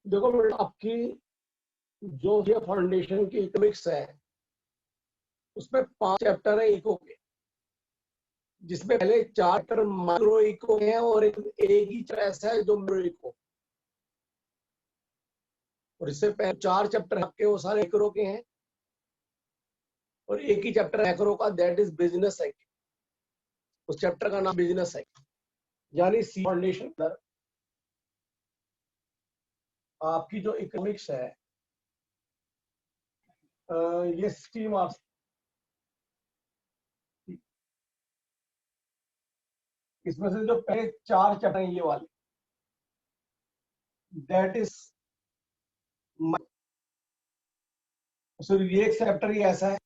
देखो बेटा, आपकी जो ये फाउंडेशन की इकोनॉमिक्स है उसमें 5 चैप्टर है इको के, जिसमें पहले 4 चैप्टर माइक्रो इको है और एक ही चैप्टर ऐसा है जो मैक्रो इको, और इससे पहले 4 चैप्टर आपके वो सारे मैक्रो के हैं और एक ही चैप्टर मैक्रो का, दैट इज बिजनेस साइकिल। उस चैप्टर का नाम बिजनेस साइकिल, यानी सी फाउंडेशन अंदर आपकी जो इकोनॉमिक्स है ये 60 मार्क्स, इसमें से जो पहले 4 चैप्टर हैं ये वाले, दैट इज सिर्फ ये एक चैप्टर ही ऐसा है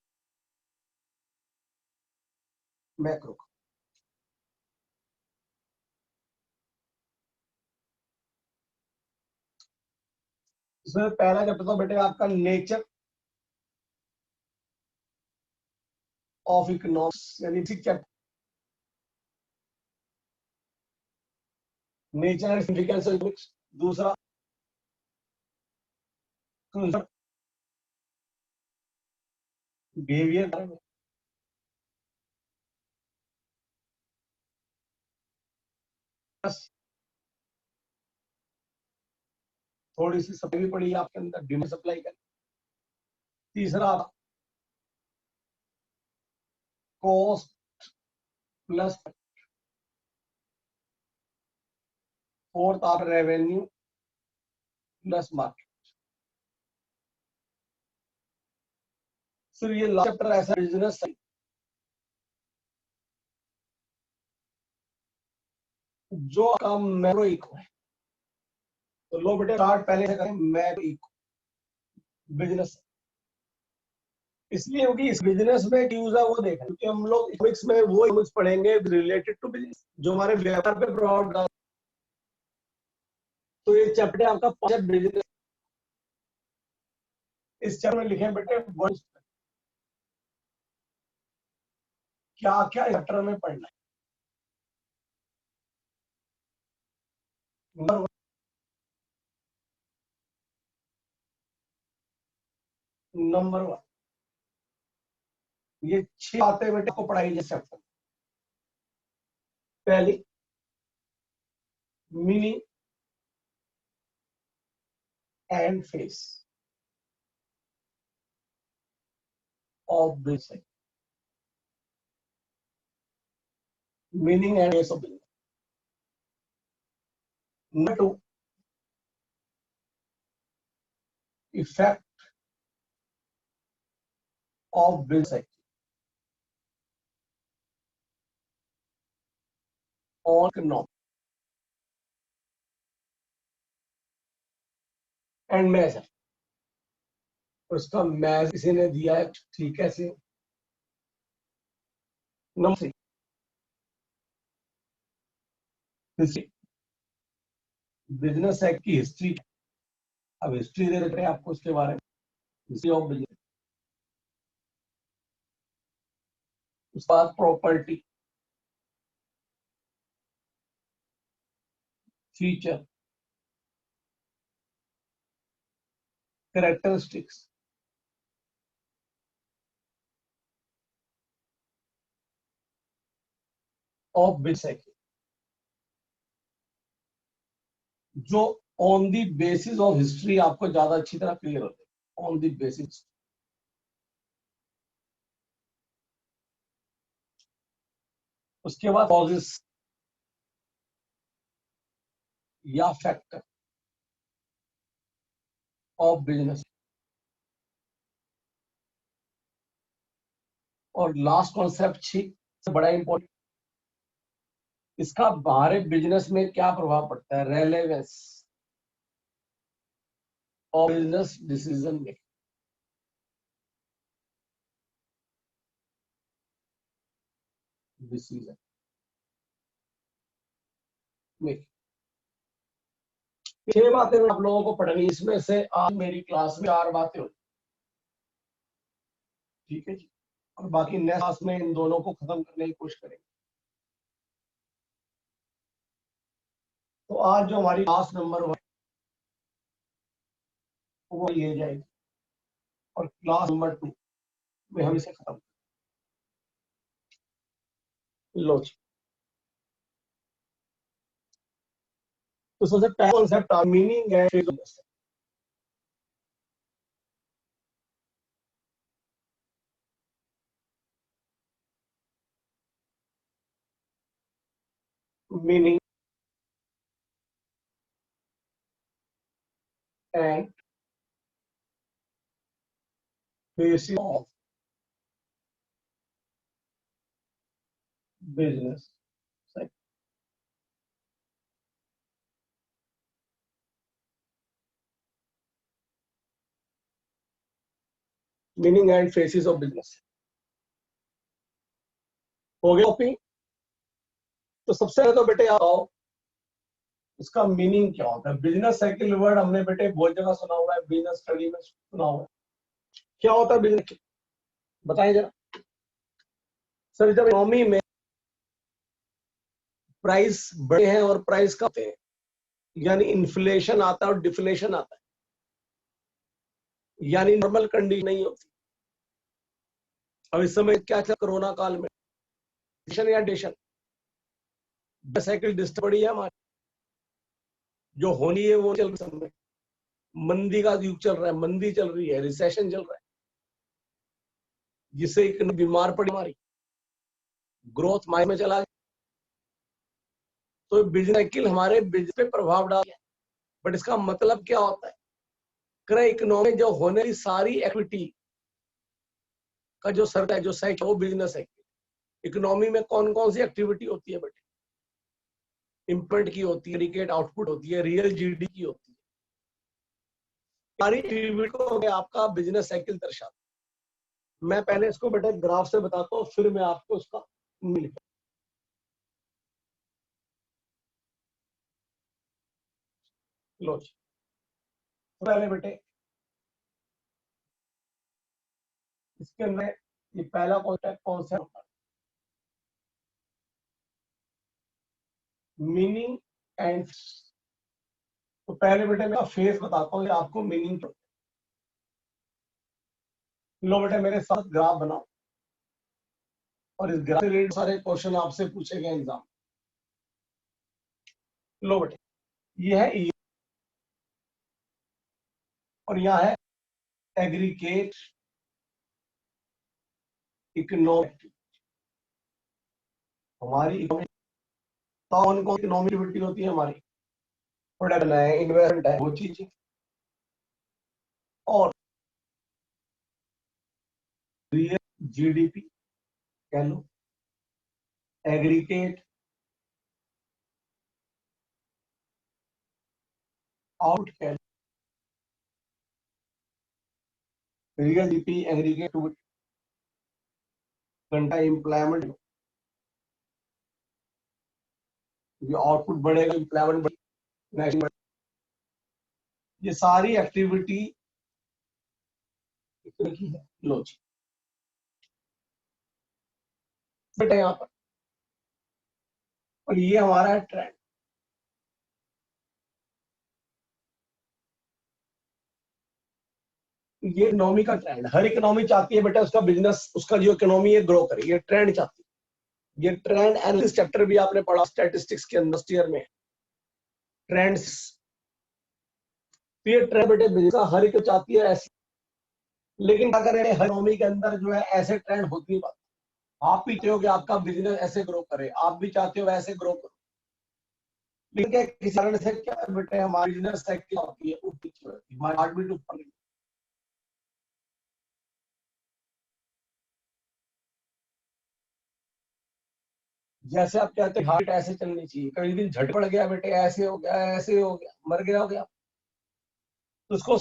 मैक्रो का। इसमें पहला चैप्टर था बेटे आपका नेचर ऑफ इकोनॉमिक्स, यानी chapter nature and significance of economics. दूसरा बिहेवियर, थोड़ी सी सप्लाई भी पड़ी आपके अंदर, डिमांड सप्लाई का। तीसरा कॉस्ट प्लस, फोर्थ आप रेवेन्यू प्लस मार्केट। सिर्फ ये लास्ट चैप्टर ऐसा बिजनेस जो काम मैक्रो इको है। तो लो बेटे स्टार्ट पहले से करें मैक्रो इको बिजनेस, इसलिए क्योंकि इस बिजनेस में यूज है वो देखा, क्योंकि हम लोग इकोनॉमिक्स में वो इकोनॉमिक्स पढ़ेंगे रिलेटेड टू बिजनेस जो हमारे व्यापार पे प्रभाव डाल। तो ये चैप्टर आपका 5 बिजनेस, इस चैप्टर में लिखे बेटे क्या क्या चैप्टर में पढ़ना है। नंबर 1, ये 6 बातें बेटे को पढ़ाई जाए चैप्टर। पहली, meaning and face of business, meaning and face of business. Number 2, effect of business on economy and major. उसका मैच किसी ने दिया है, ठीक है से। नंबर 3, हिस्ट्री, बिजनेस एक्ट की हिस्ट्री। अब हिस्ट्री दे रहे हैं आपको उसके बारे में, हिस्ट्री ऑफ बिजनेस। उसके बाद property, feature, characteristics of business, जो on the basis of history आपको ज्यादा अच्छी तरह क्लियर होते हैं। ऑन दी बेसिस, उसके बाद कॉजेस या फैक्टर ऑफ बिजनेस, और लास्ट कॉन्सेप्ट सबसे बड़ा इंपॉर्टेंट, इसका बाहरी बिजनेस में क्या प्रभाव पड़ता है, relevance of business decision making. Decision making, 6 बातें आप लोगों को पढ़नी, इसमें से आज मेरी क्लास में 4 बातें होती, ठीक है जी। और बाकी नेक्स्ट क्लास में इन दोनों को खत्म करने की कोशिश करेंगे। तो आज जो हमारी क्लास नंबर 1 वो ये जाएगी और क्लास नंबर 2 में हम इसे खत्म लो जी। तो सबसे पहला कॉन्सेप्ट मीनिंग है meaning and face of business. Meaning and faces of business हो गया कॉपी। तो सबसे पहले तो बेटे आओ इसका मीनिंग क्या होता है। बिजनेस साइकिल वर्ड हमने बेटे बहुत जगह सुना हुआ है, बिजनेस स्टडी में सुना हुआ है। क्या होता है बिजनेस, बताएं जरा। सर जब इकोनॉमी में प्राइस बढ़े हैं और प्राइस कम है, यानी इन्फ्लेशन आता है और डिफ्लेशन आता है, यानी नॉर्मल कंडीशन नहीं होती। अब इस समय क्या चल कोरोना काल में या डेशन साइकिल डिस्टर्ब पड़ी है हमारी, जो होनी है वो चल रही है। मंदी का युग चल रहा है, मंदी चल रही है, रिसेशन चल रहा है, जिससे एक बीमार पड़ी हमारी ग्रोथ माइनस में चला गया। तो बिजनेस साइकिल हमारे बिजनेस पे प्रभाव डाल है। बट इसका मतलब क्या होता है, क्रय इकोनॉमी जो होने की सारी एक्टिविटी का जो सर्कल है, जो साइकिल, वो बिजनेस साइकिल। इकोनॉमी में कौन कौन सी एक्टिविटी होती है बेटे, इम्पोर्ट की होती है, रिकेट आउटपुट होती है, रियल जीडी की होती है। सारी एक्टिविटी को आपका बिजनेस साइकिल दर्शाता है। मैं पहले इसको बेटे ग्राफ से बताता हूँ, फिर मैं आपको उसका मिल लो जी। पहले बेटे इसके अंदर ये पहला कॉन्सेप्ट कौन सा होता है, मीनिंग एंड। तो पहले बेटे मैं फेस बताता हूँ, आपको मीनिंग। लो बेटे मेरे साथ ग्राफ बनाओ और इस ग्राफ से रिलेटेड सारे क्वेश्चन आपसे पूछे गए एग्जाम। लो बेटे ये है ई और यहाँ है एग्रीगेट इकोनॉमिक। हमारी कौन कौन इकोनॉमिक एक्टिविटी होती है हमारी, प्रोडक्शन है, इन्वेस्टमेंट है, वो चीजें। और रियल जीडीपी कह लो, एग्रीगेट आउट कह लो, रियल जीडीपी एग्रीगेट घंटा एम्प्लॉयमेंट, आउटपुट बढ़ेगा, एम्प्लॉयमेंट बढ़ेगा, ये सारी एक्टिविटी की है। लो जी बेटा यहाँ पर, और ये हमारा है ट्रेंड। ये इकोनॉमी का ट्रेंड, हर इकोनॉमी चाहती है बेटा उसका बिजनेस, उसका जो इकोनॉमी है ग्रो करे, ये ट्रेंड चाहती है। ये ट्रेंड एनालिसिस चैप्टर भी आपने पढ़ा स्टैटिस्टिक्स के अंदर ईयर में, ट्रेंड्स। तो ये ट्रेंड बेटे बिजनेस का हर एक चाहती है ऐसी, लेकिन क्या करें हर इकोनॉमी के अंदर जो है ऐसे ट्रेंड होती है। आप भी चाहते हो कि आपका बिजनेस ऐसे ग्रो करे, आप भी चाहते हो ऐसे ग्रो करो, लेकिन क्या किसी कारण से क्या बेटे हमारी बिजनेस साइकिल होती है ऊपर, हमारी हार्ट बीट ऊपर। जैसे आप कहते हैं हार्ट ऐसे चलनी चाहिए, कभी दिन झट पड़ गया बेटे, ऐसे हो गया, ऐसे हो गया, मर गया हो गया, तो उसको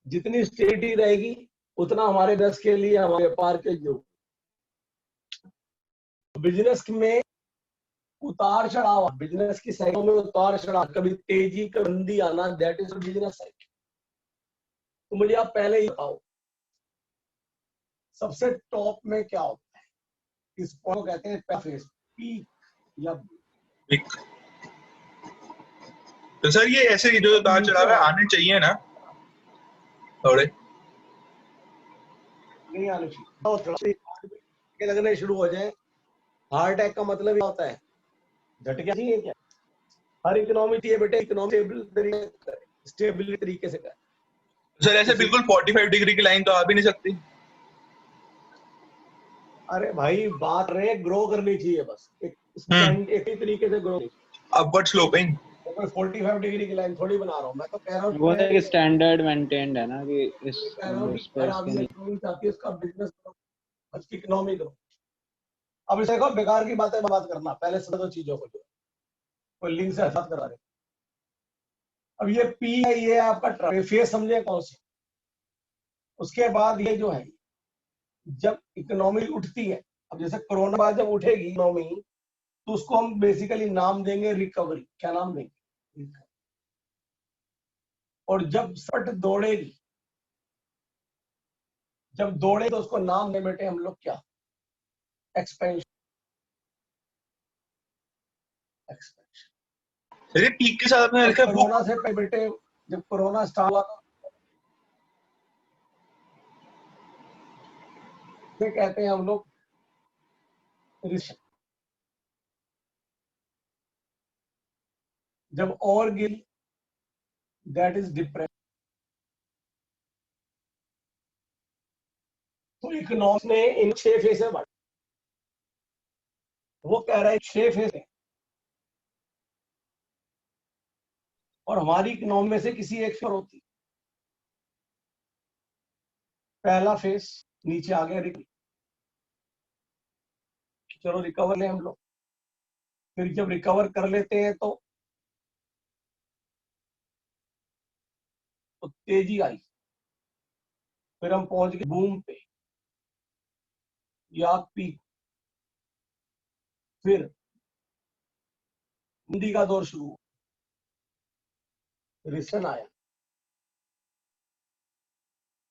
जितनी स्टेडी रहेगी उतना हमारे देश के लिए, हमारे व्यापार के जो बिजनेस में उतार चढ़ाव, बिजनेस की साइकिल में उतार चढ़ाव, कभी तेजी कभी मंदी आना, दैट इज बिजनेस साइकिल। तो मुझे आप पहले ही बताओ सबसे टॉप में क्या होता है, इस को कहते हैं फेस, पीक या तो सर ये ऐसे जो अब उतार नीचे चढ़ाव है आने चाहिए ना थोड़े। नहीं आने चाहिए, तो थोड़ा लगने शुरू हो जाए। हार्ट अटैक का मतलब ये होता है झटका चाहिए क्या? हर इकोनॉमी चाहिए बेटे, इकोनॉमी स्टेबल तरीके से कर। सर ऐसे बिल्कुल 45 डिग्री की लाइन तो आ भी नहीं सकती। अरे भाई बात रहे ग्रो करनी चाहिए, बस एक स्टैंड एक ही तरीके से ग्रो। Upward sloping. मैं 45 डिग्री की लाइन थोड़ी बना रहा हूँ, मैं तो कह रहा हूँ वो एक स्टैंडर्ड मेंटेन्ड है ना कि इस कह रहा हूँ कि उस पे अगर आप इसके ये नहीं। इकोनॉमी चाहती है, उसका बिजनेस करो, उसकी इकोनॉमी करो। अब इसे देखो, बेकार की बातें बात करना, पहले समझो चीजों को, जो कोई लिंक से हटात करा रहे। अब ये पी है, ये आपका फेस समझे कौन सी। उसके बाद ये जो है, जब इकोनॉमी उठती है, अब जैसे कोरोना बाद जब उठेगी इकोनॉमी, तो उसको हम बेसिकली नाम देंगे रिकवरी। क्या नाम देंगे? और जब सट दौड़ेगी, जब दौड़े तो उसको नाम दे बेटे हम लोग क्या? एक्सपेंशन। एक्सपेंशन। सर ये पीक के साथ में और लिखा है बुक। कोरोना से पहले बेटे, जब कोरोना स्टार्ट हुआ तो कहते हैं हम लोग रिसेशन। जब और गिर, दैट इज डिप्रेशन। तो इकोनॉमिक्स ने इन 6 फेज में बांटा। वो कह रहा है 6 फेज है, और हमारी इकोनॉमी में से किसी एक पर होती। पहला फेज नीचे आ गया रिकवरी। चलो रिकवर ले हम लोग। फिर जब रिकवर कर लेते हैं तो तेजी आई। फिर हम पहुंच गए बूम पे या पीक। फिर मंदी का दौर शुरू हुआ, रिसेशन आया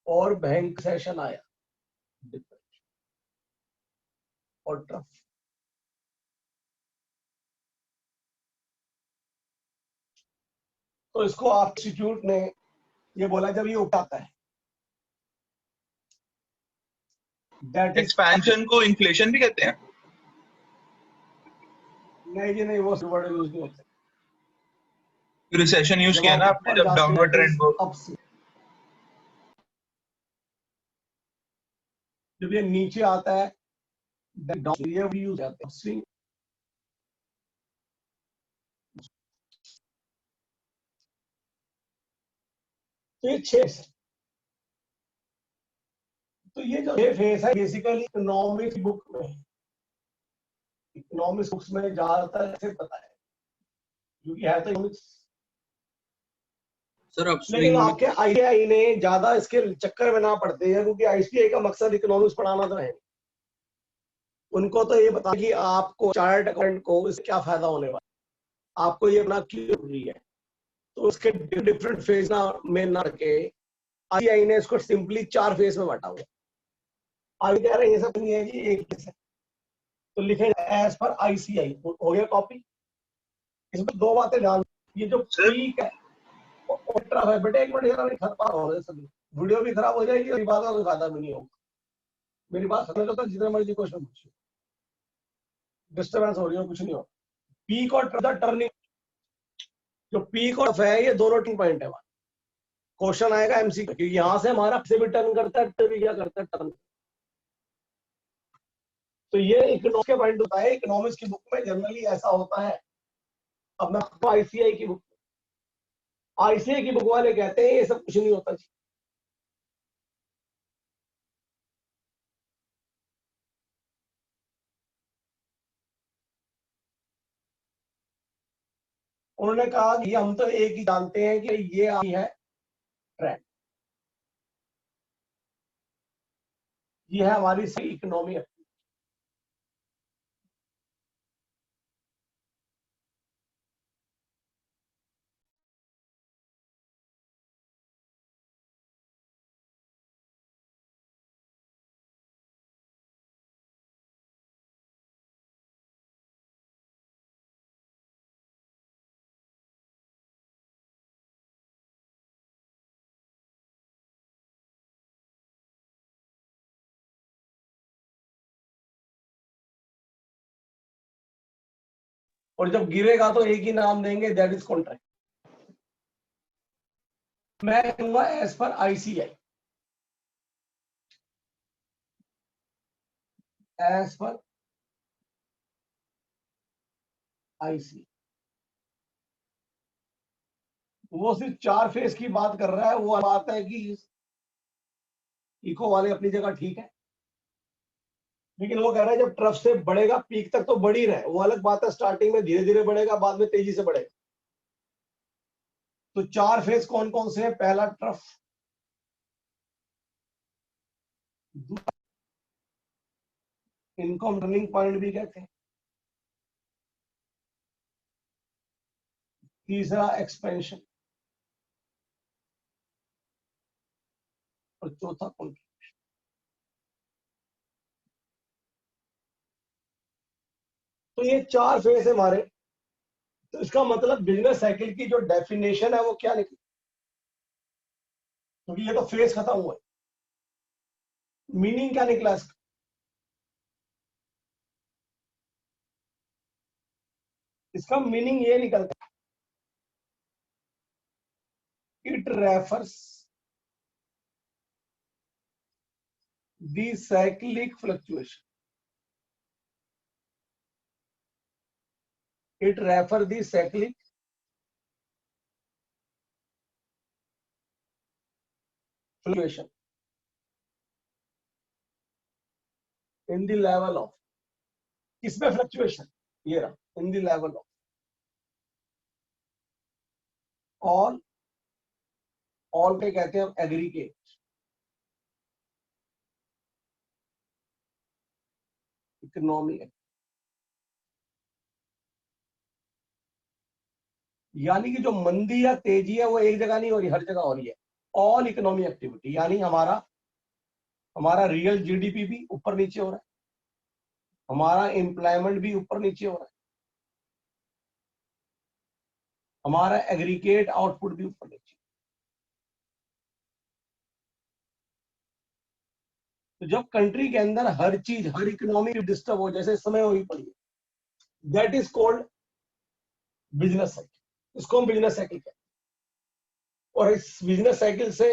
और भयंकर सेशन आया, डिप्रेशन और ट्रफ। तो इसको आप इंस्टीट्यूट ने ये बोला जब ये उठाता है, दैट इज एक्सपेंशन को इन्फ्लेशन भी कहते हैं। नहीं जी नहीं, वो वर्ड यूज नहीं होते। रिसेशन यूज जब किया आप ना आपने ऊपर जब जाते डाउनवर्ड हैं ट्रेंड को। अपस्विंग। जब ये नीचे आता है, ये भी यूज जाते हैं स्विंग। तो ये 6 तो ये जो फेस है बेसिकली इकोनॉमिक्स बुक में, इकोनॉमिक्स बुक्स में ज्यादातर ऐसे पता है, क्योंकि है तो इकोनॉमिक्स। सर लेकिन अपस्विंग में आपके आईसीआई ने ज्यादा इसके चक्कर में ना पड़ते हैं, क्योंकि आईसीआई का मकसद इकोनॉमिक्स पढ़ाना तो है। उनको तो ये बता कि आपको चार्ट अकाउंट को इससे क्या फायदा होने वाला, आपको ये अपना क्यों जरूरी है। तो उसके डिफरेंट फेज ना में ना रखे, आईसीआई ने इसको सिंपली 4 फेज में बांटा हुआ। आगे कह रहे हैं ये सब नहीं है जी, एक फेज है। तो लिखे एज पर आईसीआई हो गया कॉपी। इसमें 2 बातें ध्यान, ये जो सर पीक है और ट्रफ है बेटे, एक मिनट यार खराब हो रहे सभी, वीडियो भी खराब हो जाएगी और बात का कोई फायदा भी नहीं होगा। मेरी बात समझ लो, तो जितने मर्जी क्वेश्चन पूछिए, डिस्टर्बेंस हो रही हो कुछ नहीं हो। पीक और टर्निंग, जो पीक और ट्रफ है ये दोनों टर्निंग पॉइंट है। क्वेश्चन आएगा एमसीक्यू, क्योंकि यहाँ से हमारा से भी टर्न करता है, भी क्या करता है टर्न। तो ये इकोनॉमिक्स के पॉइंट होता है, इकोनॉमिक्स की बुक में जनरली ऐसा होता है। अब मैं आपको आईसीआई की बुक, आईसीआई की बुक वाले कहते हैं ये सब कुछ नहीं होता। उन्होंने कहा कि हम तो एक ही जानते हैं कि ये आई है ट्रेंड, ये है हमारी सही इकोनॉमी। और जब गिरेगा तो एक ही नाम देंगे, दैट इज कॉन्ट्रैक्ट। मैं कहूंगा as per ICI, as per ICI। वो सिर्फ 4 फेज की बात कर रहा है। वो बात है कि इको वाले अपनी जगह ठीक है, लेकिन वो कह रहा है जब ट्रफ से बढ़ेगा पीक तक तो बढ़ ही रहा है। वो अलग बात है, स्टार्टिंग में धीरे धीरे बढ़ेगा, बाद में तेजी से बढ़ेगा। तो 4 फेज कौन कौन से हैं? पहला ट्रफ, इनको हम टर्निंग पॉइंट भी कहते हैं, तीसरा एक्सपेंशन, और चौथा कॉन्ट्रैक्ट। तो ये 4 फेज है हमारे। तो इसका मतलब बिजनेस साइकिल की जो डेफिनेशन है वो क्या निकली? क्योंकि ये तो फेज खत्म हुआ है, मीनिंग क्या निकला इसका? इसका मीनिंग ये निकलता है, it refers the cyclic fluctuation, it refer the cyclic fluctuation in the level of, किसमें फ्लक्चुएशन? ये रहा, in the level of all पे कहते हैं एग्रीगेट, इकोनॉमी। यानी कि जो मंदी या तेजी है वो एक जगह नहीं हो रही, हर जगह हो रही है। ऑल इकोनॉमी एक्टिविटी, यानी हमारा रियल GDP भी ऊपर नीचे हो रहा है, हमारा एम्प्लॉयमेंट भी ऊपर नीचे हो रहा है, हमारा एग्रीगेट आउटपुट भी ऊपर नीचे। तो जब कंट्री के अंदर हर चीज, हर इकोनॉमी डिस्टर्ब हो, जैसे इस समय हुई पड़ी है, that is called business cycle. इसको हम बिजनेस साइकिल कहते हैं। और इस बिजनेस साइकिल से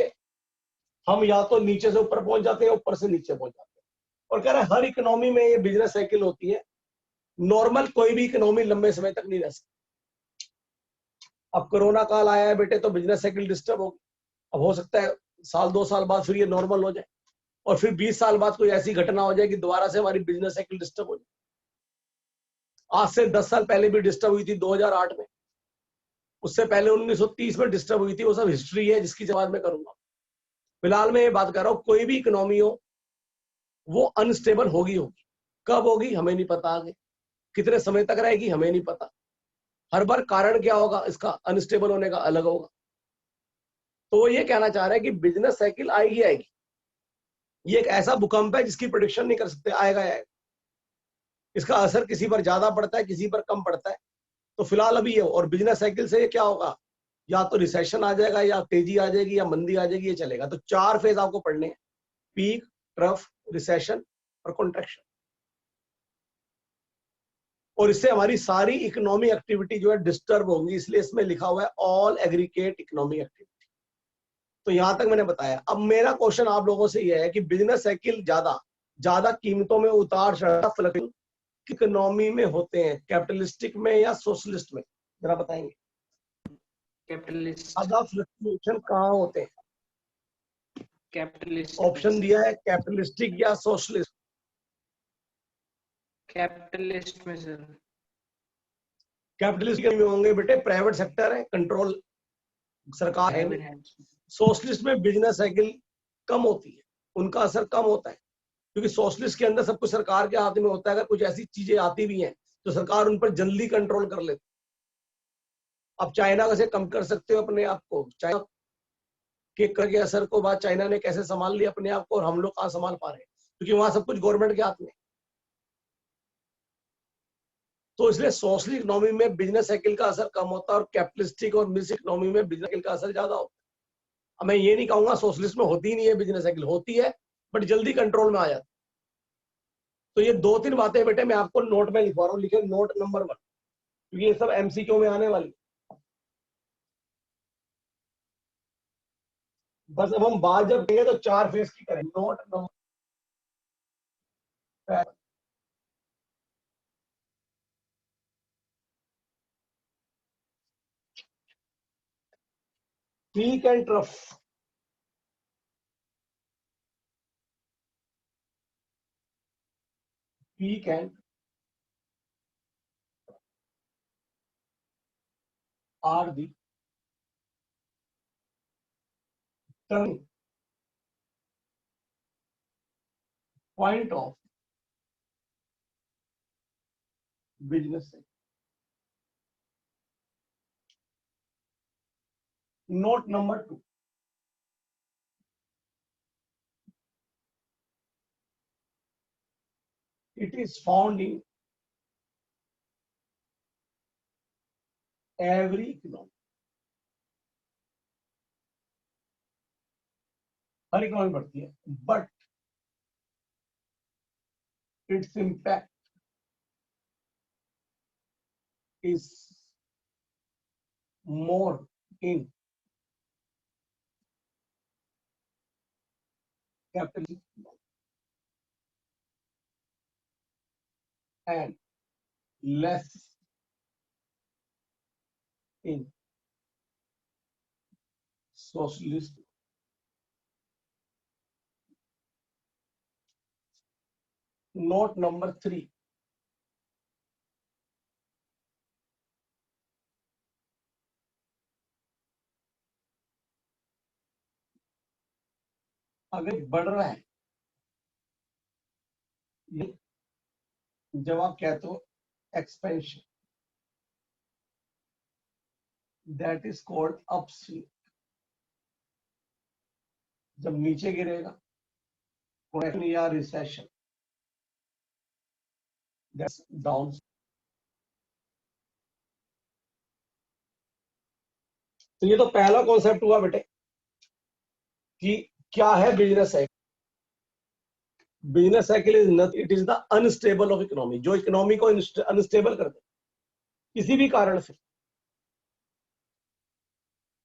हम या तो नीचे से ऊपर पहुंच जाते हैं, ऊपर से नीचे पहुंच जाते हैं। और कह रहे हैं हर इकोनॉमी में ये बिजनेस साइकिल होती है। नॉर्मल कोई भी इकोनॉमी लंबे समय तक नहीं रह सकती। अब कोरोना काल आया है बेटे, तो बिजनेस साइकिल डिस्टर्ब होगी। अब हो सकता है साल 2 साल बाद फिर ये नॉर्मल हो जाए, और फिर 20 साल बाद कोई ऐसी घटना हो जाए कि दोबारा से हमारी बिजनेस साइकिल डिस्टर्ब हो जाए। आज से 10 साल पहले भी डिस्टर्ब हुई थी 2008 में, उससे पहले 1930 में डिस्टर्ब हुई थी। वो सब हिस्ट्री है जिसकी जवाब मैं करूंगा। फिलहाल मैं ये बात कर रहा हूं, कोई भी इकोनॉमी हो वो अनस्टेबल होगी। कब होगी हमें नहीं पता, आगे कितने समय तक रहेगी हमें नहीं पता। हर बार कारण क्या होगा इसका अनस्टेबल होने का अलग होगा। तो वो ये कहना चाह रहा है कि बिजनेस साइकिल आएगी आएगी। ये एक ऐसा भूकंप है जिसकी प्रेडिक्शन नहीं कर सकते, आएगा आएगा। इसका असर किसी पर ज्यादा पड़ता है, किसी पर कम पड़ता है। तो फिलहाल अभी ये, और बिजनेस साइकिल से ये क्या होगा, या तो रिसेशन आ जाएगा, या तेजी आ जाएगी, या मंदी आ जाएगी, ये चलेगा। तो 4 फेज आपको पढ़ने हैं, पीक, ट्रफ, रिसेशन और कॉन्ट्रैक्शन। और इससे हमारी सारी इकोनॉमिक एक्टिविटी जो है डिस्टर्ब होंगी, इसलिए इसमें लिखा हुआ है ऑल एग्रीगेट इकोनॉमिक एक्टिविटी। तो यहां तक मैंने बताया। अब मेरा क्वेश्चन आप लोगों से यह है कि बिजनेस साइकिल ज्यादा कीमतों में उतार चढ़ाव फ्लक्चुएशन इकोनॉमी में होते हैं, कैपिटलिस्टिक में या सोशलिस्ट में? जरा बताएंगे कैपिटलिस्ट। ज्यादा फ्लक्चुएशन कहाँ होते हैं? कैपिटलिस्ट। ऑप्शन दिया है कैपिटलिस्टिक या सोशलिस्ट। कैपिटलिस्ट में सर। कैपिटलिस्ट में होंगे बेटे, प्राइवेट सेक्टर है, कंट्रोल सरकार है नहीं। सोशलिस्ट में बिजनेस साइकिल कम होती है, उनका असर कम होता है, क्योंकि सोशलिस्ट के अंदर सब कुछ सरकार के हाथ में होता है। अगर कुछ ऐसी चीजें आती भी हैं तो सरकार उन पर जल्दी कंट्रोल कर लेती। अब चाइना से कम कर सकते हो अपने आप को, चाइना के असर को बाद चाइना ने कैसे संभाल लिया अपने आप को, और हम लोग कहाँ संभाल पा रहे हैं, क्योंकि वहां सब कुछ गवर्नमेंट के हाथ में। तो इसलिए सोशलिस्ट इकोनॉमी में बिजनेस साइकिल का असर कम होता है, और कैपिटलिस्टिक और मिक्स इकोनॉमी में बिजनेस साइकिल का असर ज्यादा होता है। अब मैं ये नहीं कहूंगा सोशलिस्ट में होती ही नहीं है बिजनेस साइकिल, होती है, बट जल्दी कंट्रोल में आ जाती। तो ये 2-3 बातें बेटे मैं आपको नोट में लिखवा रहा हूँ, लिखे नोट नंबर 1। क्योंकि ये सब एमसीक्यू में आने वाली। बस अब हम बात जब करेंगे तो 4 फेज की करेंगे। Note number peak and trough. Peak and are the turning point of business. Note number 2, it is found in every economy। हर इकोनॉमी बढ़ती है, but its impact is more in capitalist and less in socialist। Note number 3, अगर बढ़ रहा है, जब आप कहते हो expansion, that is called upswing. जब नीचे गिरेगा या रिसेशन, दैट्स डाउन। तो ये तो पहला कॉन्सेप्ट हुआ बेटे कि क्या है business cycle. Business cycle is nothing, it is the unstable of economy, जो इकोनॉमी को अनस्टेबल कर दे किसी भी कारण से,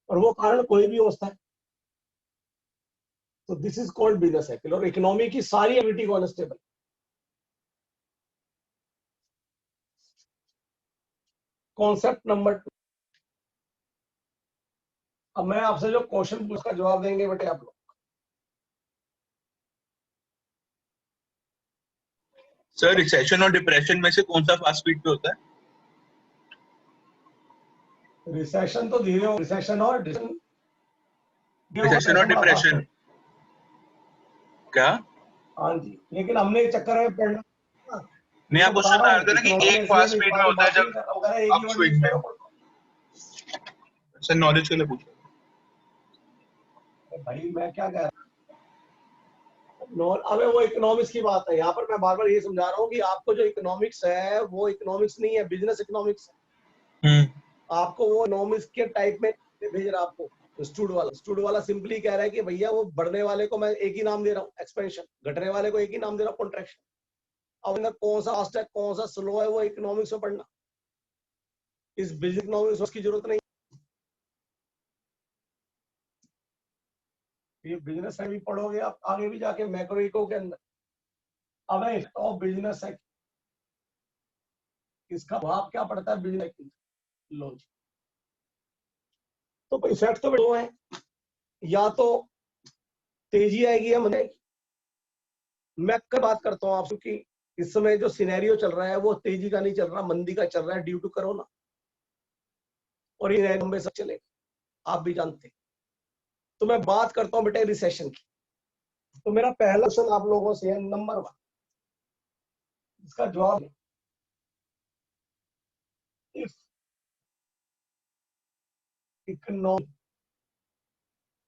और वो कारण कोई भी हो सकता है। तो this is called business cycle, और इकोनॉमी की सारी एक्टिविटी को अनस्टेबल। कॉन्सेप्ट नंबर 2, अब मैं आपसे जो क्वेश्चन पूछ का जवाब देंगे बेटे आप लोग। सर रिसेशन और डिप्रेशन में से कौन सा फास्ट स्पीड पे होता है? रिसेशन तो धीरे, रिसेशन और डिप्रेशन क्या? हाँ जी, लेकिन हमने एक चक्कर में पढ़ना। नहीं, आप उसमें बता रहे थे ना कि एक फास्ट स्पीड में होता है जब अप स्विंग में। सर नॉलेज के लिए पूछ भाई मैं क्या कह रहा हूँ, अबे वो इकोनॉमिक्स की बात है। यहाँ पर मैं बार बार ये समझा रहा हूँ कि आपको जो इकोनॉमिक्स है वो इकोनॉमिक्स नहीं है, बिजनेस इकोनॉमिक्स है। आपको वो इकोनॉमिक्स के टाइप में भेज रहा आपको। स्टूड वाला सिंपली कह रहा है कि भैया वो बढ़ने वाले को मैं एक ही नाम दे रहा हूँ एक्सपेंशन, घटने वाले को एक ही नाम दे रहा हूँ कॉन्ट्रैक्शन। अब अंदर कौन सा फास्ट है कौन सा स्लो है वो इकोनॉमिक्स में पढ़ना, इस बिजनेस इकोनॉमिक्स उसकी जरूरत नहीं। ये बिजनेस है भी पढ़ोगे आप आगे भी जाके मैक्रो इको के अंदर। अब टॉप बिजनेस है, इसका भाव क्या पड़ता है बिजनेस लॉन्च। तो इफेक्ट तो दो है, या तो तेजी आएगी या मंदी आएगी। मैं कर बात करता हूँ आपसे कि इस समय जो सिनेरियो चल रहा है वो तेजी का नहीं चल रहा, मंदी का चल रहा है ड्यू टू कोरोना, और ये लंबे से चलेगा, आप भी जानते हैं। तो मैं बात करता हूँ बेटा रिसेशन की। तो मेरा पहला क्वेश्चन आप लोगों से है नंबर 1, इसका जवाब if economy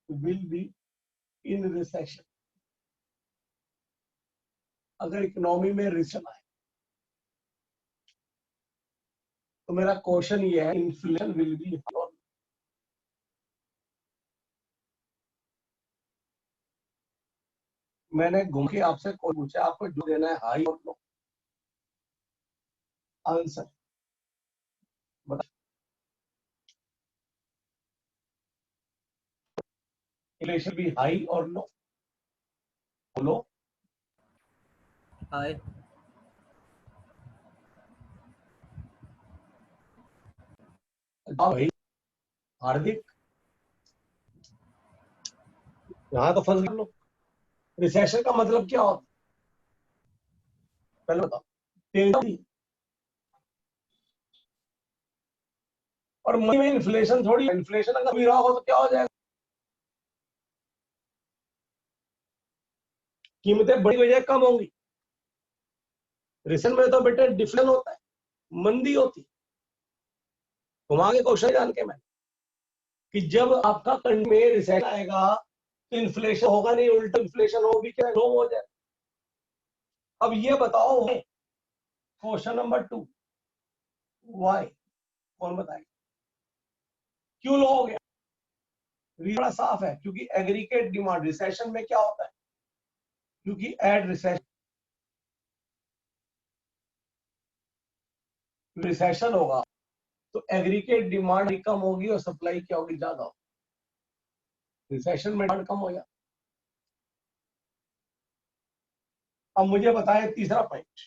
will be in recession, अगर इकोनॉमी में रिसेशन आए तो मेरा क्वेश्चन ये है इन्फ्लेशन विल बी। मैंने घूम के आपसे कोई पूछा, आपको जो देना है हाई और लो आंसर। इन्फ्लेशन भी हाई और लो, बोलो हाय। भाई हार्दिक, यहाँ तो फंस गए लोग। रिसेशन का मतलब क्या होता है पहले बताओ। तेजी और मनी में इन्फ्लेशन थोड़ी, इन्फ्लेशन अगर भी रहा हो तो क्या हो जाएगा, कीमतें बढ़ी वजह कम होंगी। रिसेशन में तो बेटे डिफ्लेशन होता है, मंदी होती। घुमा के क्वेश्चन जान के मैं कि जब आपका कंट्री में रिसेशन आएगा तो इन्फ्लेशन होगा नहीं, उल्टा इन्फ्लेशन होगी, क्या लो हो जाए। अब ये बताओ क्वेश्चन नंबर 2, वाई, कौन बताएगा क्यों लो हो गया। रीजन बड़ा साफ है, क्योंकि एग्रीगेट डिमांड रिसेशन में क्या होता है, क्योंकि एड रिसेशन होगा तो एग्रीगेट डिमांड कम होगी और सप्लाई क्या होगी, ज्यादा होगी। रिसेशन में डिमांड कम हो जाए। अब मुझे बताएं तीसरा पॉइंट,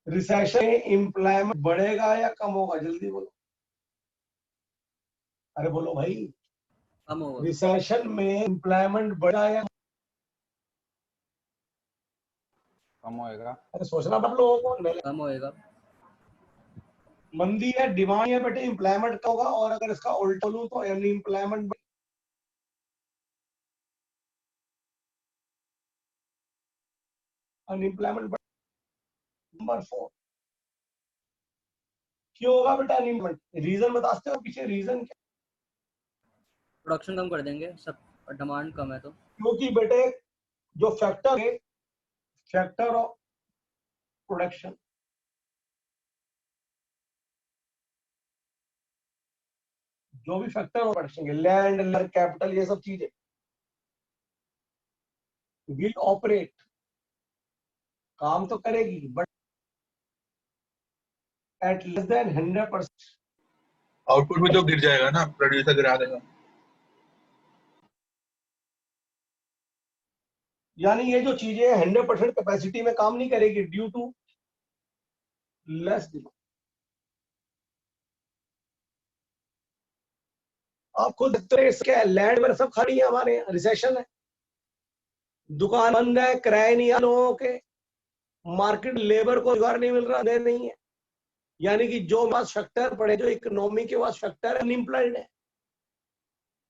रिसेशन में एम्प्लॉयमेंट बढ़ेगा या कम होगा, जल्दी बोलो। अरे बोलो भाई, कम होगा। रिसेशन में एम्प्लॉयमेंट बढ़ा या कम होएगा। अरे सोचना पड़ लोगों को। कम होएगा। मंदी है, डिमांड है बेटे, एम्प्लॉयमेंट का होगा। और अगर इसका उल्टा लूं तो अनएम्प्लॉयमेंट, अनएम्प्लॉयमेंट। नंबर 4 क्यों होगा बेटा अनएम्प्लॉयमेंट, रीजन बताते हो पीछे, रीजन क्या। प्रोडक्शन कम कर देंगे सब, डिमांड कम है तो। क्योंकि बेटे जो फैक्टर है, फैक्टर ऑफ प्रोडक्शन, जो भी फैक्टर ऑफ प्रोडक्शन है, लैंड, कैपिटल, ये सब चीजें विल ऑपरेट, काम तो करेगी but at less than 100%। Output भी तो गिर जाएगा ना, प्रोड्यूसर गिरा देगा। यानी ये जो चीजें 100% कैपेसिटी में काम नहीं करेगी ड्यू टू लेस डिमांड। आप खुद देखते हैं क्या, लैंड में सब खड़ी है हमारे यहाँ, रिसेशन है, दुकान बंद है, किराए नहीं है लोगों के, मार्केट लेबर को रोजगार नहीं मिल रहा, दे नहीं है। यानी कि जो पास फैक्टर पड़े, जो इकोनॉमी के पास फैक्टर अनएम्प्लॉयड है,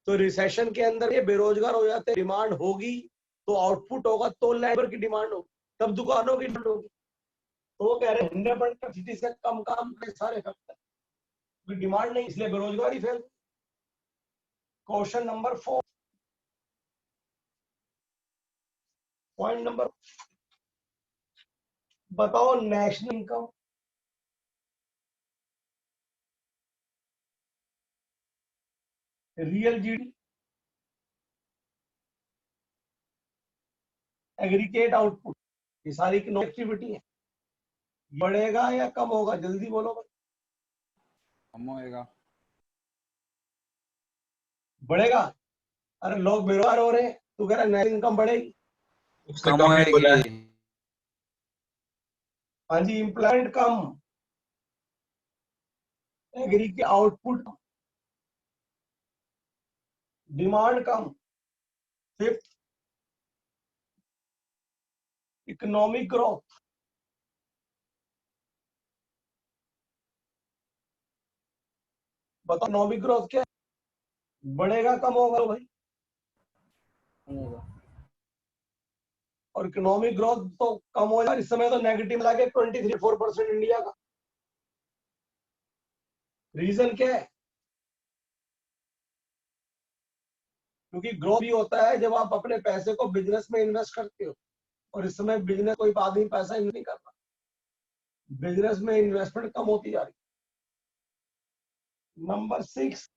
तो रिसेशन के अंदर ये बेरोजगार हो जाते हैं। डिमांड होगी तो आउटपुट होगा, तो लेबर की डिमांड होगी, तब दुकानों की डिमांड होगी। तो वो कह रहे हैं 100% कैपेसिटी से कम काम करे सारे फैक्टर, डिमांड नहीं, इसलिए बेरोजगारी फैल। क्वेश्चन नंबर 4, पॉइंट नंबर, बताओ national income, real GD, aggregate output, ये सारी एक्टिविटी है, बढ़ेगा या कम होगा, जल्दी बोलो भाई। कम होएगा। बढ़ेगा। अरे लोग बेरोजगार हो रहे हैं, तू कह रहा है नेशनल इनकम बढ़ेगी। उसने कम कम नहीं बोला है। होएगी। हाँ जी, एम्प्लॉयमेंट कम, एग्री के आउटपुट, डिमांड कम। फिफ्थ, इकोनॉमिक ग्रोथ, बताओ इकोनॉमिक ग्रोथ क्या है? बढ़ेगा कम होगा भाई। कम होगा। और इकोनॉमिक ग्रोथ तो कम हो जाए, इस समय तो नेगेटिव लगे 23-4% इंडिया का। रीजन क्या है, क्योंकि ग्रोथ भी होता है जब आप अपने पैसे को बिजनेस में इन्वेस्ट करते हो, और इस समय बिजनेस कोई आदमी पैसा इन्वेस्ट नहीं कर रहा, बिजनेस में इन्वेस्टमेंट कम होती जा रही। नंबर 6,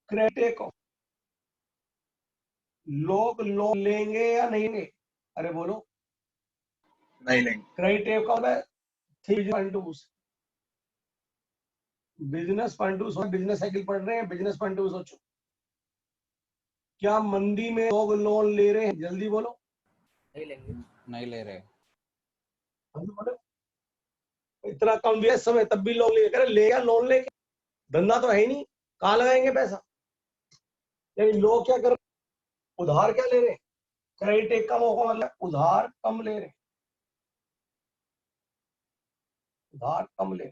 क्रेडिट, लोग लोन लेंगे या नहीं लेंगे, अरे बोलो। नहीं लेंगे। क्रेडिट का है 3.2, business point two business cycle पढ़ रहे हैं, बिजनेस पॉइंट टू सोचो। क्या मंदी में लोग लोन ले रहे हैं? जल्दी बोलो। नहीं लेंगे। नहीं ले रहे। जल्दी बोलो। इतना कम ब्याज समय तब भी लोग ले कर ले क्या लोन लेके? धंधा तो है ही नहीं, कहाँ लगाएंगे पैसा? लेकिन लोग क्या कर रहे हैं? उधार क्या ले रहे हैं? क्रेडिट एक कम होगा मतलब उधार कम ले रहे हैं, उधार कम ले।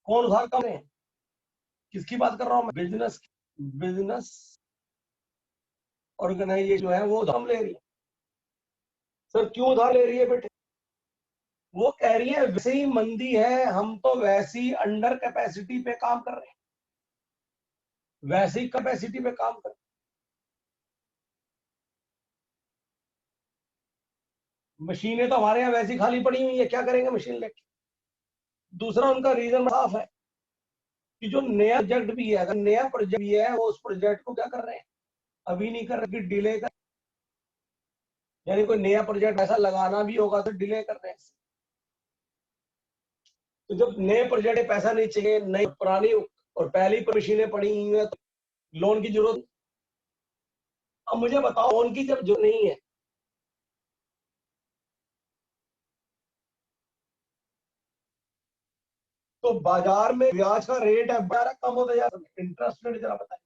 कौन उधार कम है? किसकी बात कर रहा हूं मैं? बिजनेस, बिजनेस ऑर्गेनाइजेशन जो है वो उधार ले रही है। सर क्यों उधार ले रही है बेटे? वो कह रही है वैसे ही मंदी है, हम तो वैसे ही अंडर कैपेसिटी पे काम कर रहे हैं, वैसे ही कैपेसिटी पे काम कर रहे हैं। मशीनें तो हमारे यहाँ वैसी ही खाली पड़ी हुई है, क्या करेंगे मशीन लेके? दूसरा उनका रीजन साफ है कि जो नया प्रोजेक्ट भी है, अगर नया प्रोजेक्ट भी है वो उस प्रोजेक्ट को क्या कर रहे हैं? अभी नहीं कर रहे, डिले कर। यानी कोई नया प्रोजेक्ट ऐसा लगाना भी होगा तो डिले कर रहे हैं। तो जब नए प्रोजेक्ट में पैसा नहीं चाहिए, नई पुरानी और पहली मशीनें पड़ी हुई है तो लोन की जरूरत। अब मुझे बताओ लोन की जब जो नहीं है तो बाजार में ब्याज का रेट है बड़ा कम होता जा रहा है। इंटरेस्ट रेट जरा बताइए।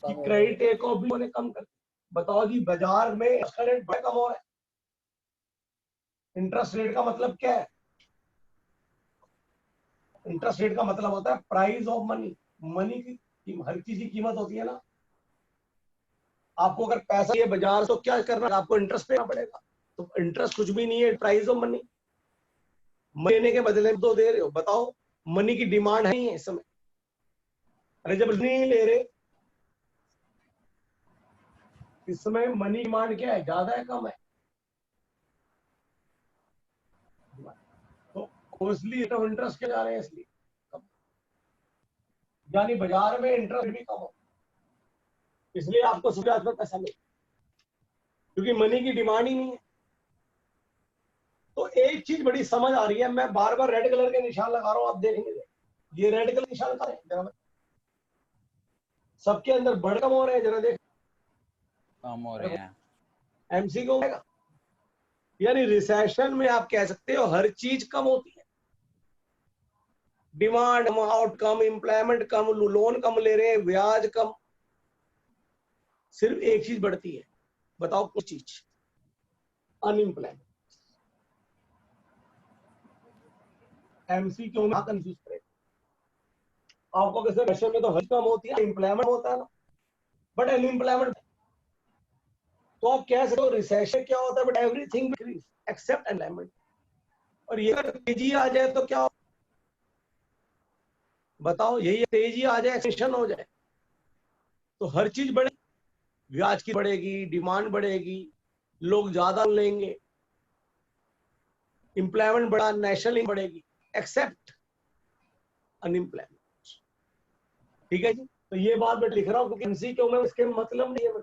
कि क्रेडिट एक को भी उन्होंने कम कर। बताओ जी बाजार में इसका रेट बड़ा कम हो रहा है। इंटरेस्ट रेट का मतलब क्या है? इंटरेस्ट रेट का मतलब होता है प्राइस ऑफ मनी। मनी की हर चीज की कीमत होती है ना। आपको अगर पैसा ये बाजार तो क्या करना है? आपको इंटरेस्ट देना पड़ेगा। तो इंटरेस्ट कुछ भी नहीं है, प्राइस ऑफ मनी। महीने के बदले में तो दे रहे हो। बताओ मनी की डिमांड है नहीं है इस समय। अरे जब नहीं ले रहे, इस समय मनी डिमांड क्या है? ज्यादा है कम है? तो इसलिए तो इंटरेस्ट के जा रहे हैं इसलिए कम। यानी बाजार में इंटरेस्ट भी कम हो, इसलिए आपको ब्याज पर पैसा मिले, क्योंकि मनी की डिमांड ही नहीं है। तो एक चीज बड़ी समझ आ रही है, मैं बार बार रेड कलर के निशान लगा रहा हूं, आप देखेंगे ये रेड कलर निशान का है जरा सबके अंदर बढ़ कम हो रहे हैं, जरा देख। कम हो रहे हैं। एमसी को होगा। यानी रिसेशन में आप कह सकते हो हर चीज कम होती है। डिमांड कम, आउटकम, एम्प्लॉयमेंट कम, लोन कम ले रहे हैं, ब्याज कम। सिर्फ एक चीज बढ़ती है, बताओ कुछ चीज? अनएम्प्लॉयमेंट। एमसी क्यों में कंफ्यूज करें आपको? कैसे रेशन में तो हर कम होती है, एम्प्लॉयमेंट होता है ना, बट अनएम्प्लॉयमेंट। तो आप कह सकते हो रिसेशन क्या होता है? But everything increase except employment. और ये अगर तेजी आ जाए तो क्या हो? बताओ यही तेजी आ जाए, एक्सटेंशन हो जाए तो हर चीज बढ़ेगी, ब्याज की बढ़ेगी, डिमांड बढ़ेगी, लोग ज्यादा लेंगे, एम्प्लॉयमेंट बढ़ा, नेशनल बढ़ेगी, एक्सेप्ट अनएम्प्लॉयमेंट। ठीक है जी। तो ये बात मैं लिख रहा हूँ क्योंकि एमसीक्यू में इसके मतलब नहीं है।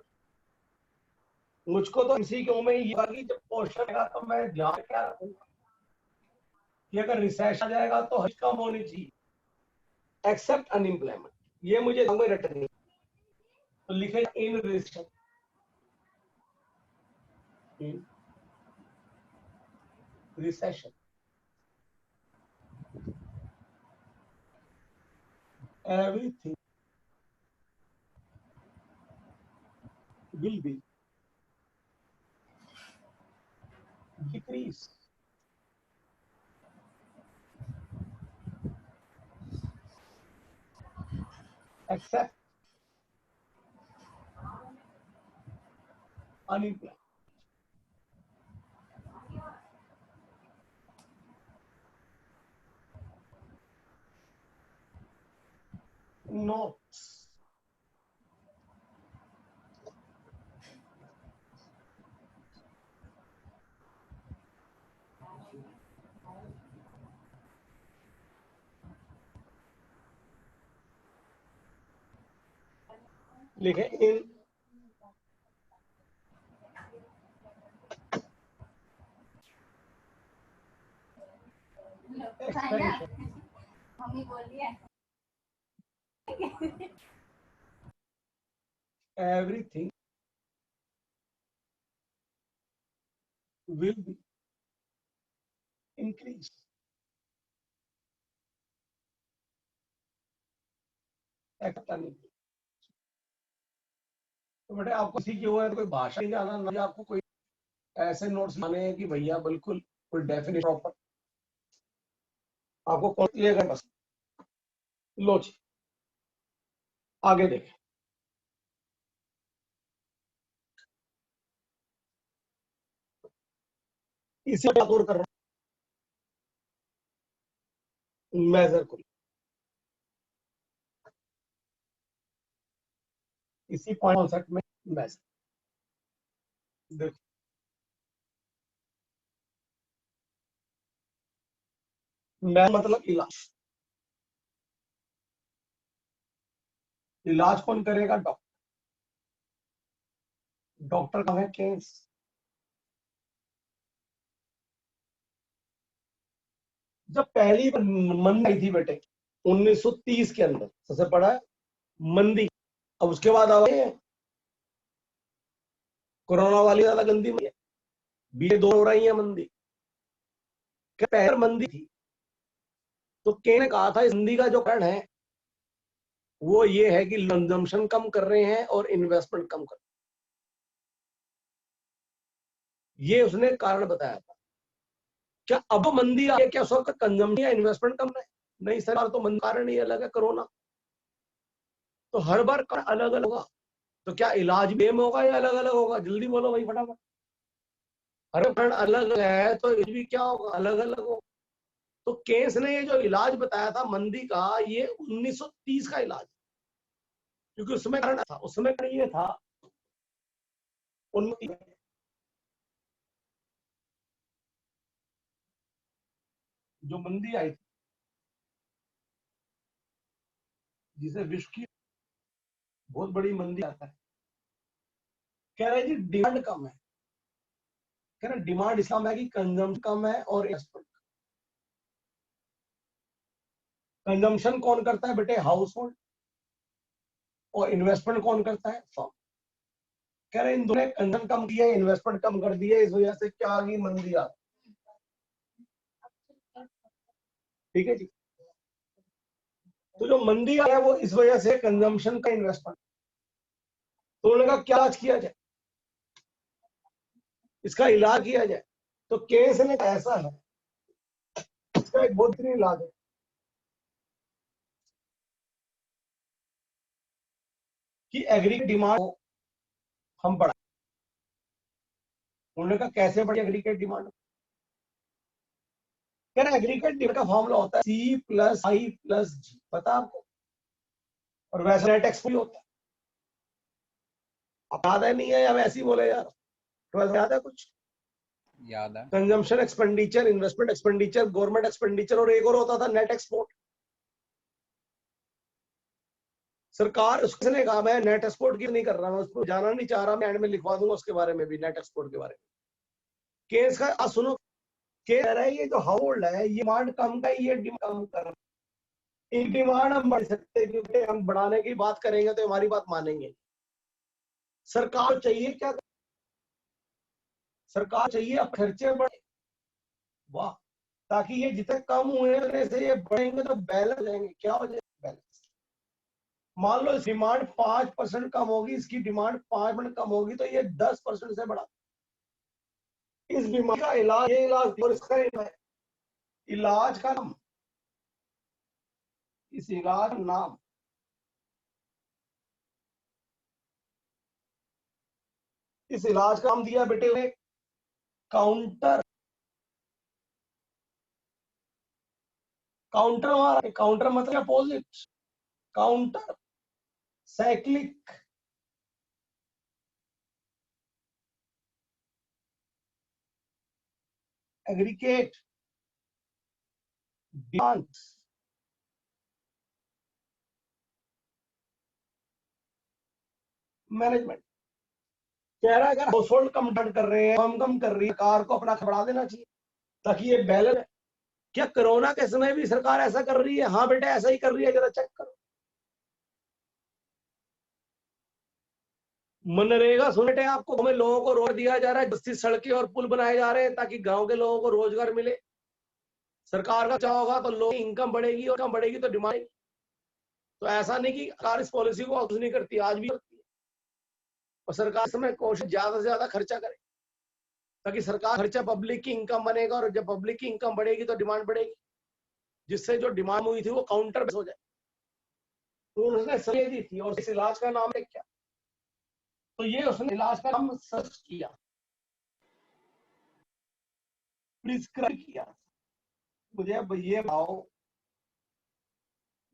मुझको तो एमसीक्यू में ये कि जब क्वेश्चन आएगा तो मैं ध्यान क्या रखूंगा कि अगर रिसेशन आ जाएगा तो हज कम होनी चाहिए एक्सेप्ट अनएम्प्लॉयमेंट। ये मुझे दिमाग में रटनी है। तो लिखे इन recession, in recession everything will be decrease except unemployment. Notes. लिखे इन एक्सपेंशन मम्मी बोल रही है everything will be increased. पता नहीं तो बेटे आपको सीखे हुआ है तो कोई भाषा नहीं जाना ना, आपको कोई ऐसे नोट्स लाने हैं कि भैया बिल्कुल कोई डेफिनेशन प्रॉपर आपको कौन क्लियर बस। लो जी आगे देखें। इसे क्या कर रहा हूं मेजर को, इसी पॉइंट कॉन्सेप्ट में मेजर देखो मैं मतलब इलाज, इलाज कौन करेगा? डॉक्टर। डॉक्टर का है केस। जब पहली मंदी आई थी बेटे 1930 के अंदर सबसे बड़ा मंदी, अब उसके बाद आ गए कोरोना वाली ज्यादा गंदी मंदी है, बीए दो हो रही है मंदी। पहले मंदी थी तो के ने कहा था इस मंदी का जो कारण है वो ये है कि कंजम्पशन कम कर रहे हैं और इन्वेस्टमेंट कम कर रहे हैं, ये उसने कारण बताया था। क्या अब मंदी आ गई, क्या उस वक्त कंजम्पशन या इन्वेस्टमेंट कम है? नहीं सर, तो मंदी कारण ही अलग है कोरोना, तो हर बार कारण अलग अलग होगा। तो क्या इलाज भी सेम होगा या अलग अलग होगा? जल्दी बोलो भाई फटाफट। हर कारण अलग है तो इलाज भी क्या होगा? अलग अलग होगा। तो केस ने ये जो इलाज बताया था मंदी का, ये 1930 का इलाज, क्योंकि उसमें कारण था, उसमें कारण ये था उन्नति जो मंदी आई थी जिसे विश्व की बहुत बड़ी मंदी आता है, कह रहे जी डिमांड कम है। कह रहे डिमांड इसका है कि कंजम्पशन कम है और इन्वेस्टमेंट। कंजम्पशन कौन करता है बेटे? House hold. और इन्वेस्टमेंट कौन करता है? फर्म। कह रहे इन दोनों ने कंजम्पशन कम किया, इन्वेस्टमेंट कम कर दिया, इस वजह से क्या आ गई? मंदी आ गई। ठीक है जी। तो जो मंदी आया वो इस वजह से कंजम्पशन का, इन्वेस्टमेंट। तो उन्होंने कहा क्या इलाज किया जाए, इसका इलाज किया जाए। तो केस ने ऐसा है, इसका एक बहुत ही इलाज है कि एग्रीगेट डिमांड हम बढ़ाएं। उन्होंने कहा कैसे बढ़े एग्रीगेट डिमांड? कह रहे एग्रीगेट डिमांड का फॉर्मूला होता है C plus I plus G, पता आपको? और वैसे नेट एक्सपोर्ट होता है। अब याद है नहीं है या मैं ऐसे ही बोले यार? ट्वेल्थ याद है कुछ? याद है। Consumption expenditure, investment expenditure, government expenditure, और एक और होता था नेट एक्सपोर्ट। सरकार उसने कहा मैं नेट एक्सपोर्ट की नहीं कर रहा, मैं उसको जाना नहीं चाह रहा, मैं एंड में लिखवा दूंगा उसके बारे में भी, नेट एक्सपोर्ट के बारे में। केस का सुनो, केस कह रहा है ये जो हाउस है ये डिमांड कम का, ये डिमांड कम कर रहा है। एक डिमांड हम बढ़ सकते हैं क्योंकि हम बढ़ाने की बात करेंगे तो हमारी बात मानेंगे। सरकार चाहिए क्या? सरकार चाहिए अब खर्चे बढ़े, वाह, ताकि ये जितने कम हुए उतने से ये बढ़ेंगे तो बैलेंस हो जाएंगे। क्या हो जाएगा? बैलेंस। मान लो डिमांड 5% कम होगी, इसकी डिमांड 5% कम होगी, तो ये 10% से बढ़ा। इस बीमारी का इलाज, ये इलाज और इसका इलाज का नाम, इस इलाज का नाम इस इलाज का नाम दिया बेटे ने काउंटर। काउंटर हमारा, काउंटर मतलब opposite, counter cyclic aggregate demand management. कह रहा है अगर हाउस होल्ड कम कर रहे हैं, हम कम कर रही है, कार को अपना बढ़ा देना चाहिए ताकि ये बैलेंस है। क्या कोरोना के समय भी सरकार ऐसा कर रही है? हाँ बेटा ऐसा ही कर रही है, जरा चेक करो। मनरेगा सुनते हैं आपको, हमें लोगों को रोजगार दिया जा रहा है, 32 सड़कें और पुल बनाए जा रहे हैं ताकि गांव के लोगों को रोजगार मिले। सरकार का चाह होगा तो लोगों की इनकम बढ़ेगी, और इनकम बढ़ेगी तो डिमांड। तो ऐसा नहीं कि सरकार इस पॉलिसी को अपोज नहीं करती, आज भी करती है। और सरकार इस समय कोशिश ज्यादा से ज्यादा खर्चा करे, ताकि सरकार खर्चा पब्लिक की इनकम बनेगा, और जब पब्लिक की इनकम बढ़ेगी तो डिमांड बढ़ेगी, जिससे जो डिमांड हुई थी वो काउंटर हो जाए। तो उन्होंने सलाह दी थी, और इस इलाज का नाम है क्या? तो ये उसने इलाज का नाम सर्च किया, प्रिस्क्राइब किया। मुझे अब ये बताओ,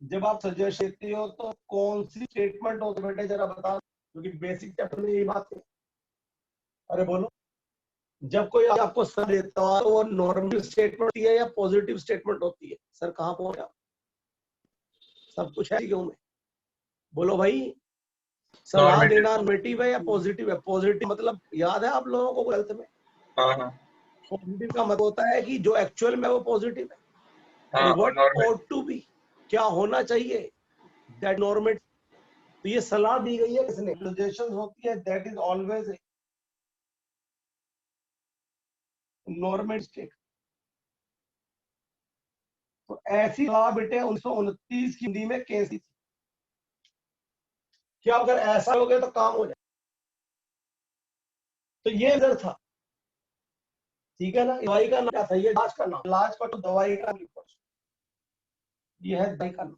जब आप सजेस्ट देते हो तो कौन सी स्टेटमेंट होती है बेटे, जरा बता, क्योंकि बेसिक चैप्टर में यही बात है। अरे बोलो, जब कोई आपको सलाह देता हो तो वो नॉर्मल स्टेटमेंट होती है या पॉजिटिव स्टेटमेंट होती है? सर कहाँ पहुंचा, सब कुछ है क्यों में? बोलो भाई, सलाह देना नेगेटिव है या पॉजिटिव है? पॉजिटिव मतलब याद है आप लोगों को हेल्थ में? हाँ पॉजिटिव का मतलब होता है कि जो एक्चुअल में वो पॉजिटिव है, हाँ, और what normal. ought to be, क्या होना चाहिए, दैट नॉर्मेट। तो ये सलाह दी गई है किसने? सजेशन होती है, दैट इज ऑलवेज नॉर्मेट स्टेट। तो ऐसी सलाह बेटे 1929 की हिंदी में कैसी थी? क्या अगर ऐसा हो गया तो काम हो जाए? तो ये इधर था, ठीक है ना। दवाई का नाम क्या था? ये इलाज का नाम, इलाज का तो दवाई का नहीं, ये है दवाई का नाम,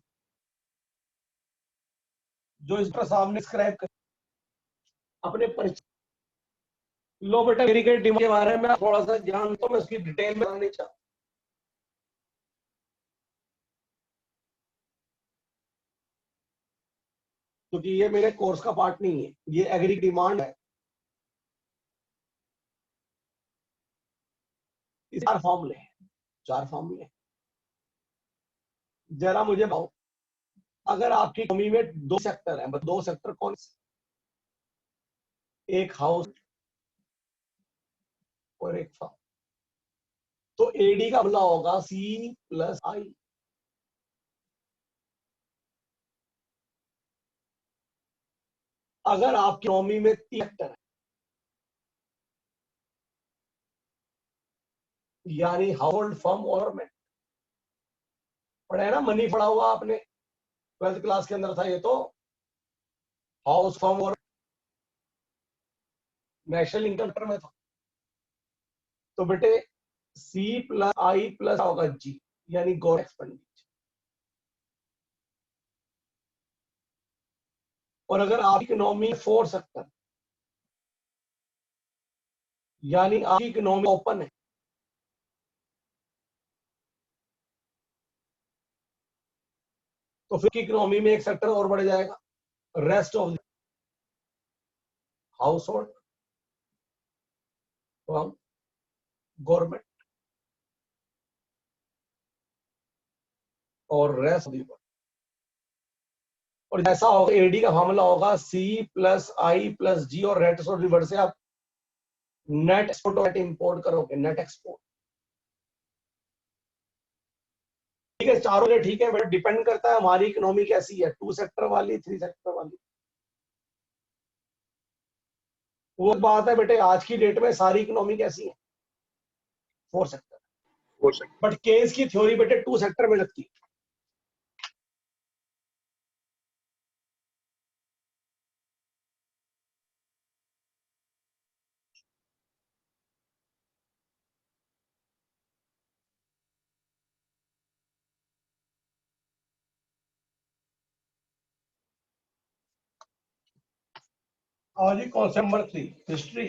जो इस पर सामने स्क्राइब कर अपने परिचय। लो बेटा, मेरी डिमांड के बारे में थोड़ा सा जान तो मैं उसकी डिटेल में जाननी चाहता। क्योंकि ये मेरे कोर्स का पार्ट नहीं है, ये एग्री डिमांड है। चार फॉर्मूले हैं, चार फॉर्मूले। जरा मुझे बताओ, अगर आपकी इकोनॉमी में दो सेक्टर है, दो सेक्टर कौन से? एक हाउस और एक फार्म। तो एडी का फॉर्मूला होगा सी प्लस आई। अगर आपकी इकोनॉमी में तीन सेक्टर है, यानी हाउस होल्ड, फर्म और गवर्नमेंट, पढ़ा है ना, मनी पढ़ा हुआ आपने, 12th क्लास के अंदर था ये तो। हाउस, फर्म और नेशनल इनकम में था। तो बेटे सी प्लस आई प्लस होगा जी, यानी गवर्नमेंट एक्सपेंडिचर। और अगर आपकी इकोनॉमी 4 सेक्टर, यानी आपकी इकोनॉमी ओपन है, तो फिर इकोनॉमी में एक सेक्टर और बढ़ जाएगा, rest of house hold, firm, government और रेस्ट ऑफ। और जैसा होगा एडी का फॉर्मूला होगा सी प्लस आई प्लस जी, और रेट और रिवर्स से आप नेट एक्सपोर्ट और इंपोर्ट करोगे, नेट एक्सपोर्ट। ठीक है, चारों ने ठीक है, बट डिपेंड करता है हमारी इकोनॉमी कैसी है, 2 सेक्टर वाली, 3 सेक्टर वाली। वो बात है बेटे, आज की डेट में सारी इकोनॉमी कैसी है? 4 सेक्टर। हो सकता बट केस की थ्योरी बेटे 2 सेक्टर में लगती है। और जी कौन सा नंबर 3, हिस्ट्री।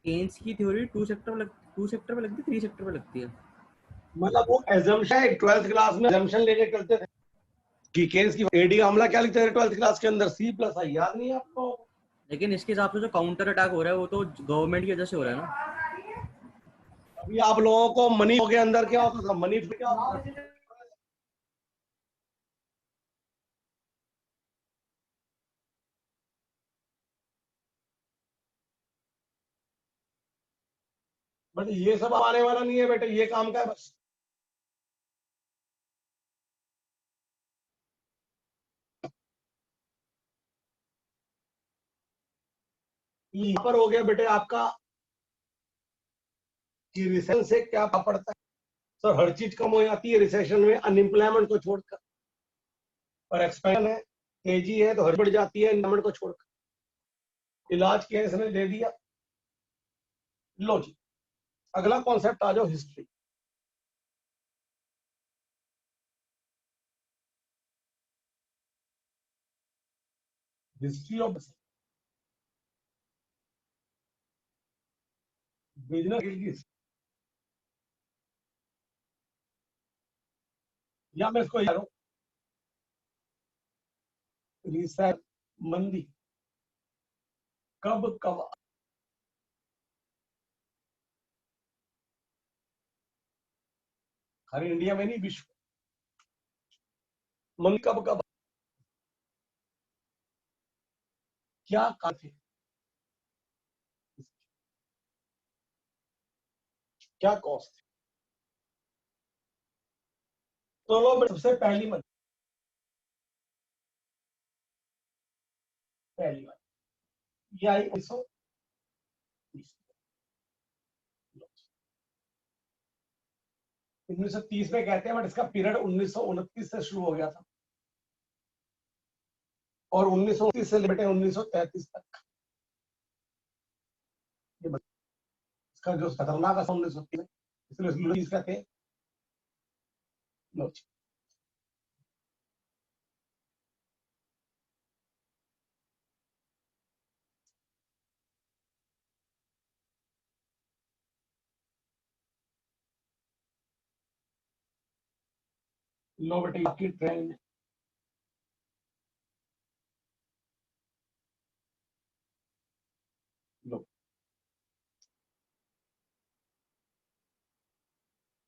केन्स की थ्योरी टू सेक्टर में लगती है, 3 सेक्टर में लगती है। मतलब वो एजम्पशन है, 12th क्लास में एजम्पशन लेके चलते थे कि केन्स की एडी का हमला क्या लिखते थे 12th क्लास के अंदर, सी प्लस आई। याद नहीं है आपको? लेकिन इसके हिसाब से जो काउंटर अटैक हो रहा है वो तो गवर्नमेंट की वजह से हो रहा है ना। अभी आप लोगों को मनी के अंदर क्या होता था, मनी क्या होता था? बट ये सब आने वाला नहीं है बेटे, ये काम का है बस। यहाँ पर हो गया बेटे आपका कि रिसेशन से क्या पड़ता है सर, हर चीज कम हो जाती है रिसेशन में अनएम्प्लॉयमेंट को छोड़कर, और एक्सपेंशन है, तेजी है तो हर बढ़ जाती है एम्प्लॉयमेंट को छोड़कर। इलाज केस ने दे दिया। लो जी, अगला कॉन्सेप्ट आ जाओ, हिस्ट्री। हिस्ट्री ऑफ बिजनेस, या मैं इसको यार रिसेट मंदी कब कब, हर इंडिया में नहीं, विश्व मंदी कब कब, क्या कारण थे, क्या कॉस्ट थे। तो लो सबसे पहली मंदी, पहली बार ये आई 1930 में कहते हैं, बट इसका पीरियड 1929 से शुरू हो गया था और 1929 से लेकर 1933 तक। इसका जो खतरनाक है 1930, इसलिए कहते हैं। लो बेटे आपकी ट्रेन, लो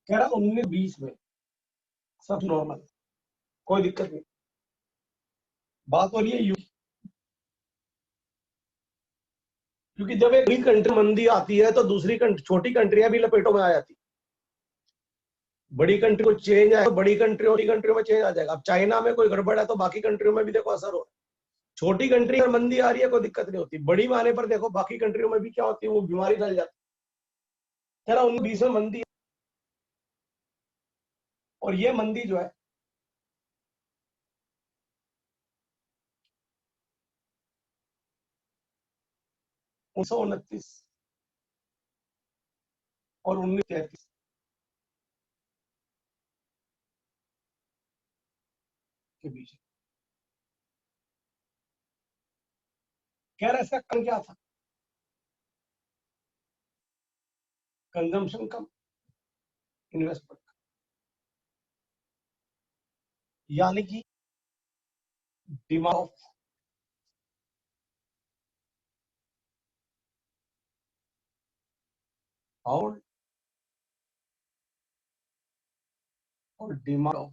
कह रहा 1920 में सब नॉर्मल, कोई दिक्कत नहीं। बात हो रही है क्योंकि जब एक बड़ी कंट्री मंदी आती है तो दूसरी छोटी कंट्रियां भी लपेटों में आ जाती। बड़ी कंट्री को चेंज आए तो बड़ी कंट्रियों में चेंज आ जाएगा। अब चाइना में कोई गड़बड़ है तो बाकी कंट्रियों में भी देखो असर हो रहा है। छोटी कंट्री में मंदी आ रही है कोई दिक्कत नहीं होती, बड़ी में आने पर देखो बाकी कंट्रियों में भी क्या होती है, वो बीमारी फैल जाती है। 1920 में मंदी है, और ये मंदी जो है उन्नीस 1929 और 1933 के बीच। कह रहा है इसका कारण क्या था, कंजम्पशन कम, इन्वेस्टमेंट, यानी कि डिमांड ऑफ हाउस और डिमांड ऑफ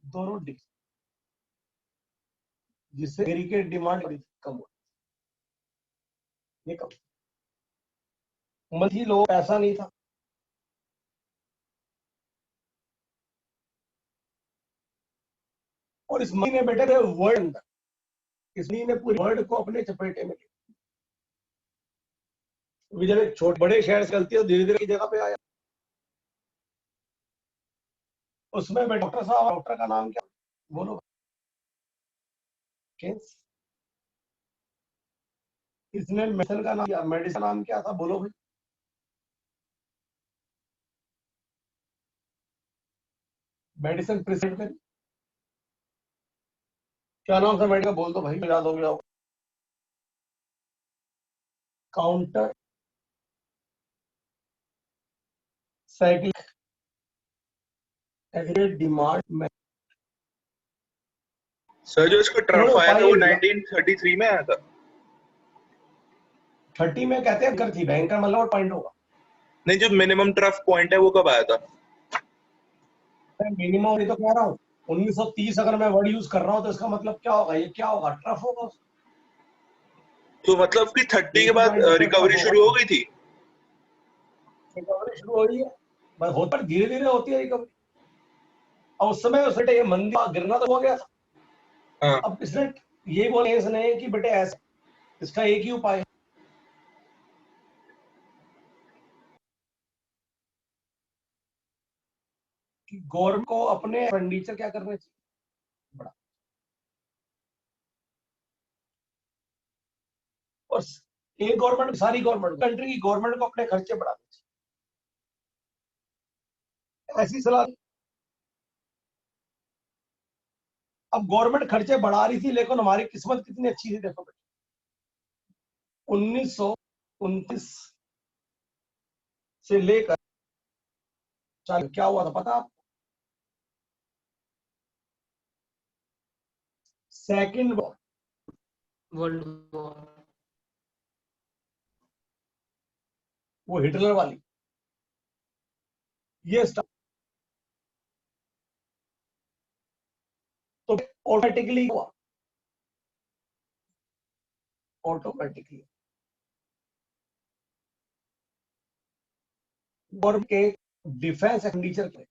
दोनों जिससे के डिमांड कम हो, ये कम मंथली लोग पैसा नहीं था, और इस महीने बैठे थे वर्ल्ड अंदर, इस महीने पूरे वर्ल्ड को अपने चपेटे में लिया। जब एक छोटे बड़े शहर से चलती है धीरे धीरे की जगह पे आया। उसमें डॉक्टर साहब, डॉक्टर का नाम क्या, बोलो। केन्स। इसने मेडिसिन का नाम, मेडिसिन नाम क्या था, बोलो भाई। मेडिसिन प्रिस्क्राइब कर, क्या नाम था मेडिकल, बोल दो भाई, याद हो गया हो। काउंटर साइक्लिक एग्रीगेट डिमांड में। सर जो इसका ट्रफ आया था वो 1933 में आया था। 30 में कहते हैं कर थी बैंकर, मतलब पॉइंट होगा। नहीं, जो मिनिमम ट्रफ पॉइंट है वो कब आया था? मिनिमम नहीं तो कह रहा हूँ 1930 अगर मैं वर्ड यूज कर रहा हूँ तो इसका मतलब क्या होगा, ये क्या होगा, ट्रफ होगा। तो मतलब कि 30 के बाद रिकवरी शुरू हो गई थी। रिकवरी शुरू हो रही है, बस होता धीरे धीरे होती है रिकवरी। और उस समय ये मंदी गिरना तो हो गया था। हाँ। अब इसने ये बोले इसने कि बेटे ऐसा, इसका एक ही उपाय है कि गवर्नमेंट को अपने एक्सपेंडिचर क्या करने चाहिए, बड़ा, और एक गवर्नमेंट, सारी गवर्नमेंट, कंट्री की गवर्नमेंट को अपने खर्चे बढ़ाने चाहिए, ऐसी सलाह। अब गवर्नमेंट खर्चे बढ़ा रही थी, लेकिन हमारी किस्मत कितनी अच्छी थी, देखो बेटे, 1929 से लेकर क्या हुआ था पता आप? Second war, world war. वो हिटलर वाली, ये स्टार्ट, तो ऑटोमेटिकली हुआ, ऑटोमेटिकली गवर्नमेंट के डिफेंस एक्सपेंडिचर के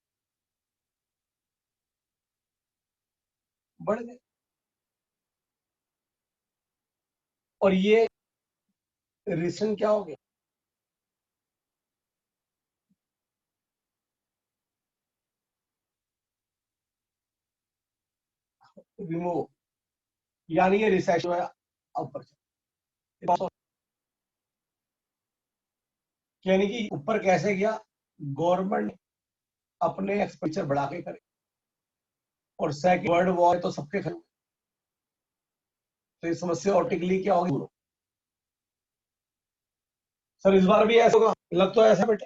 बढ़ गए, और ये रीजन क्या हो गया? रिमूव, यानी ये रिसेशन है ऊपर से, यानी कि ऊपर कैसे गया, गवर्नमेंट अपने एक्सपेंडिचर बढ़ा के करे, और सेकंड वर्ल्ड वॉर तो सबके खत्म, तो ये समस्या ऑटोमेटिकली क्या होगी? सर इस बार भी ऐसा होगा, लग तो ऐसा बेटे,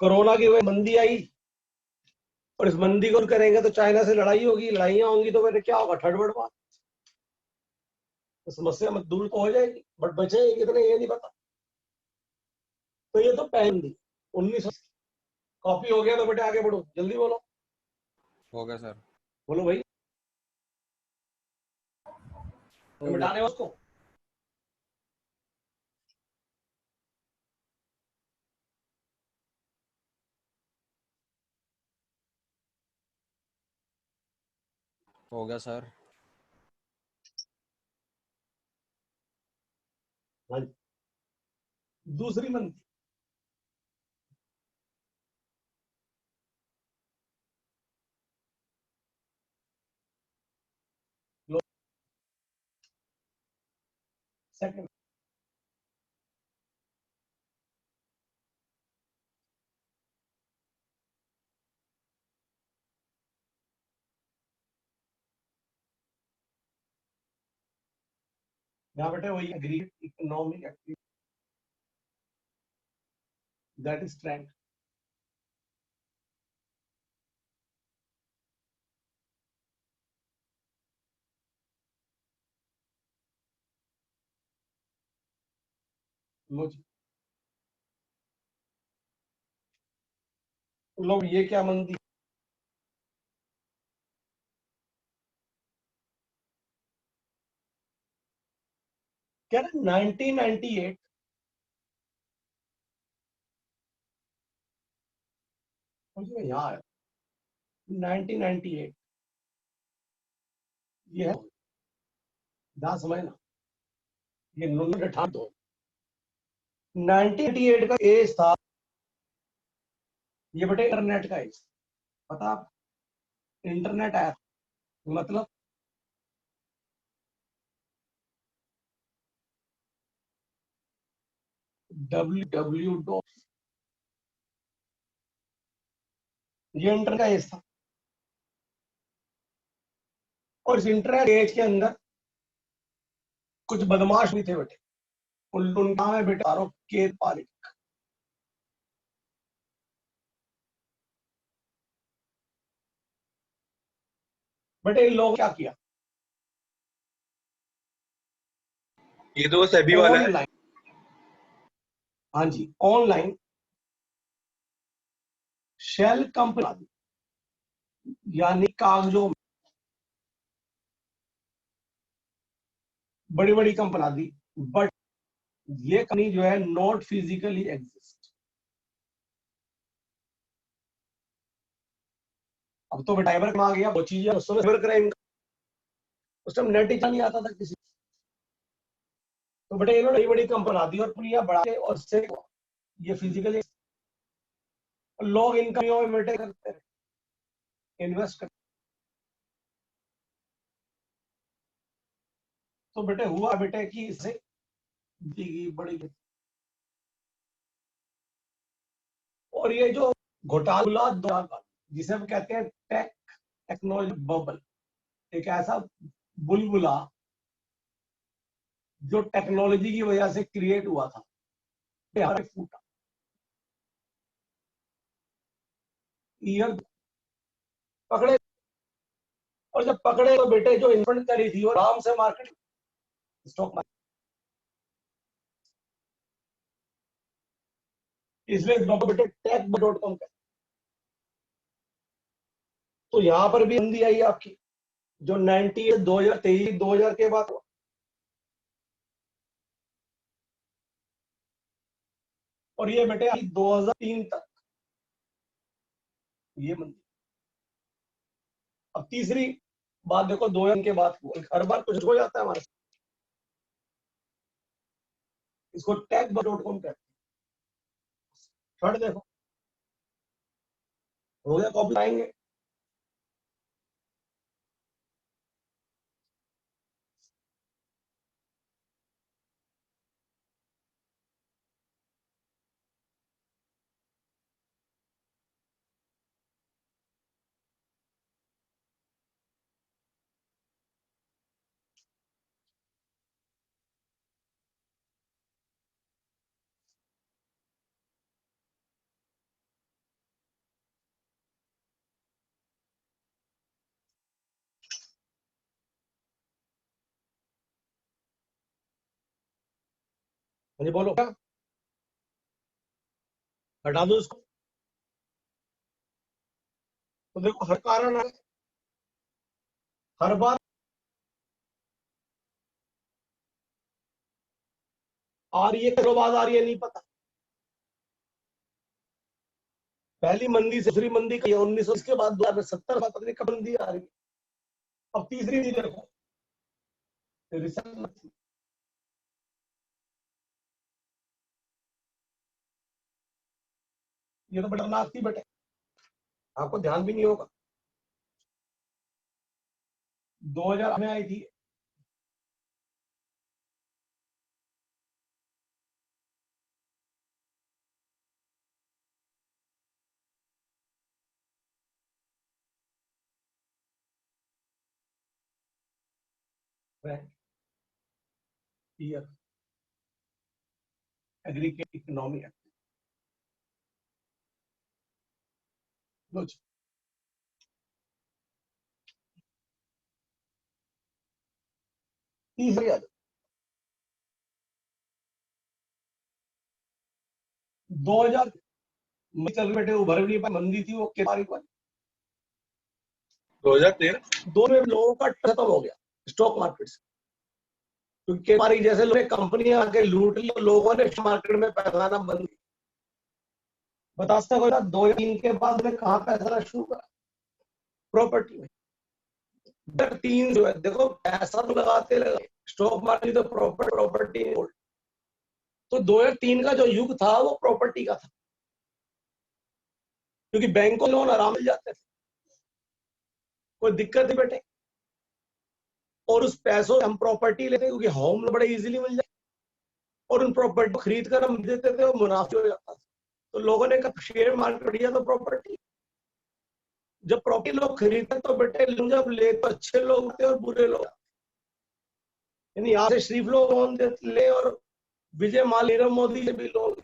कोरोना की वजह मंदी आई, और इस मंदी को करेंगे तो चाइना से लड़ाई होगी, लड़ाइयां होंगी, तो फिर क्या होगा? थर्ड वर्ल्ड वॉर, तो समस्या मत दूर तो हो जाएगी, बट बचेगी कितने ये नहीं पता। तो ये तो पहन दी 1900, कॉपी हो गया तो बेटे आगे बढ़ो, जल्दी बोलो, हो गया सर। बोलो भाई, हो गया। मिटाने उसको। हो गया सर। हाँ जी, दूसरी मंदी, सेकंड, यहाँ बेटे वही agreed economic activity, that is trend. लो जी, लोग ये क्या मंदी, क्या 1998, मुझे यहाँ आया 1998, ये है 10 महीना, ये 1998, 1998 का एज था, ये बेटे इंटरनेट का एज, पता आप? इंटरनेट ऐप मतलब www. ये इंटरनेट का एज था, और इस इंटरनेट एज के अंदर कुछ बदमाश भी थे बेटे, उनका नाम है बेटे आरोप के पारिक। बेटे इन लोगों क्या किया, ये तो सभी वाला है। ऑनलाइन, हाँ जी, ऑनलाइन शेल कंपनी, यानी कागजों में बड़ी बड़ी कंपनी दी, बट ये कंपनी जो है नॉट फिजिकली एग्जिस्ट। अब तो साइबर क्राइम आ गया, वो चीज है, उस समय साइबर क्राइम उस टाइम नेट ही नहीं आता था किसी, तो बेटे इन्होंने बड़ी बड़ी कंपनी बना दी और पूरी बढ़ा के, और इससे ये फिजिकली लोग इनकम में बेटे करते हैं, इन्वेस्ट करते। तो बेटे हुआ बेटे कि इससे दी बड़ी, और ये जो घोटाला दौर जिसे हम कहते हैं टेक्नोलॉजी बबल, एक ऐसा बुलबुला जो टेक्नोलॉजी की वजह से क्रिएट हुआ था, फूटा ईयर पकड़े, और जब पकड़े तो बेटे जो इन्वेंट करी थी वो आराम से मार्केट, स्टॉक मार्केट, इसलिए बेटे tech.com का। तो यहाँ पर भी मंदी आई आपकी, जो 2023 2000 के बाद, और ये बेटे 2003 तक ये मंदी। अब तीसरी बात देखो, 2000 के बाद हुआ, हर बार कुछ हो जाता है हमारे, इसको tech.com कहते हैं। थर्ड देखो हो गया, कॉपी आएंगे, मुझे बोलो क्या, हटा दो इसको। तो देखो हर कारण है, हर बार आ रही है, करों बाद आ रही है नहीं पता। पहली मंदी से दूसरी मंदी का 1900 के बाद 2070 पता नहीं कब मंदी आ रही है। अब तीसरी भी देखो, रिसेशन, ये तो खतरनाक थी बेटे, आपको ध्यान भी नहीं होगा, 2000 में आई थी। ईयर एग्रीगेट इकोनॉमी एक्ट, तीसरी 2000 में चल रहे बेटे, उभर भी नहीं पाई, मंदी थी वो केवारी वाली। 2013 दो में लोगों का खत्म हो गया स्टॉक मार्केट से, क्योंकि केवारी जैसे लोग कंपनियां आके लूट ली, लोगों ने मार्केट में पैसा आना बंद किया। बता सकता कोई 2003 के बाद में कहाँ पैसा शुरू करा, प्रॉपर्टी में। 3 जो है देखो, पैसा तो लगाते लगे स्टॉक मार्केट, तो प्रॉपर्टी गोल्ड। तो 2003 का जो युग था वो प्रॉपर्टी का था, क्योंकि बैंक को लोन आराम मिल जाते थे, कोई दिक्कत नहीं बेटे, और उस पैसों से हम प्रॉपर्टी लेते, क्योंकि होम बड़े इजीली मिल जाए, और उन प्रॉपर्टी को खरीद कर हम देते थे और मुनाफा हो जाता था। तो लोगों ने कहा शेयर मार्केट बढ़िया, तो प्रॉपर्टी, जब प्रॉपर्टी लोग खरीदते तो बेटे जब ले तो अच्छे लोग होते और बुरे लोग, यानी यहाँ से शरीफ लोग लोन ले और विजय माल्या मोदी से भी लोग।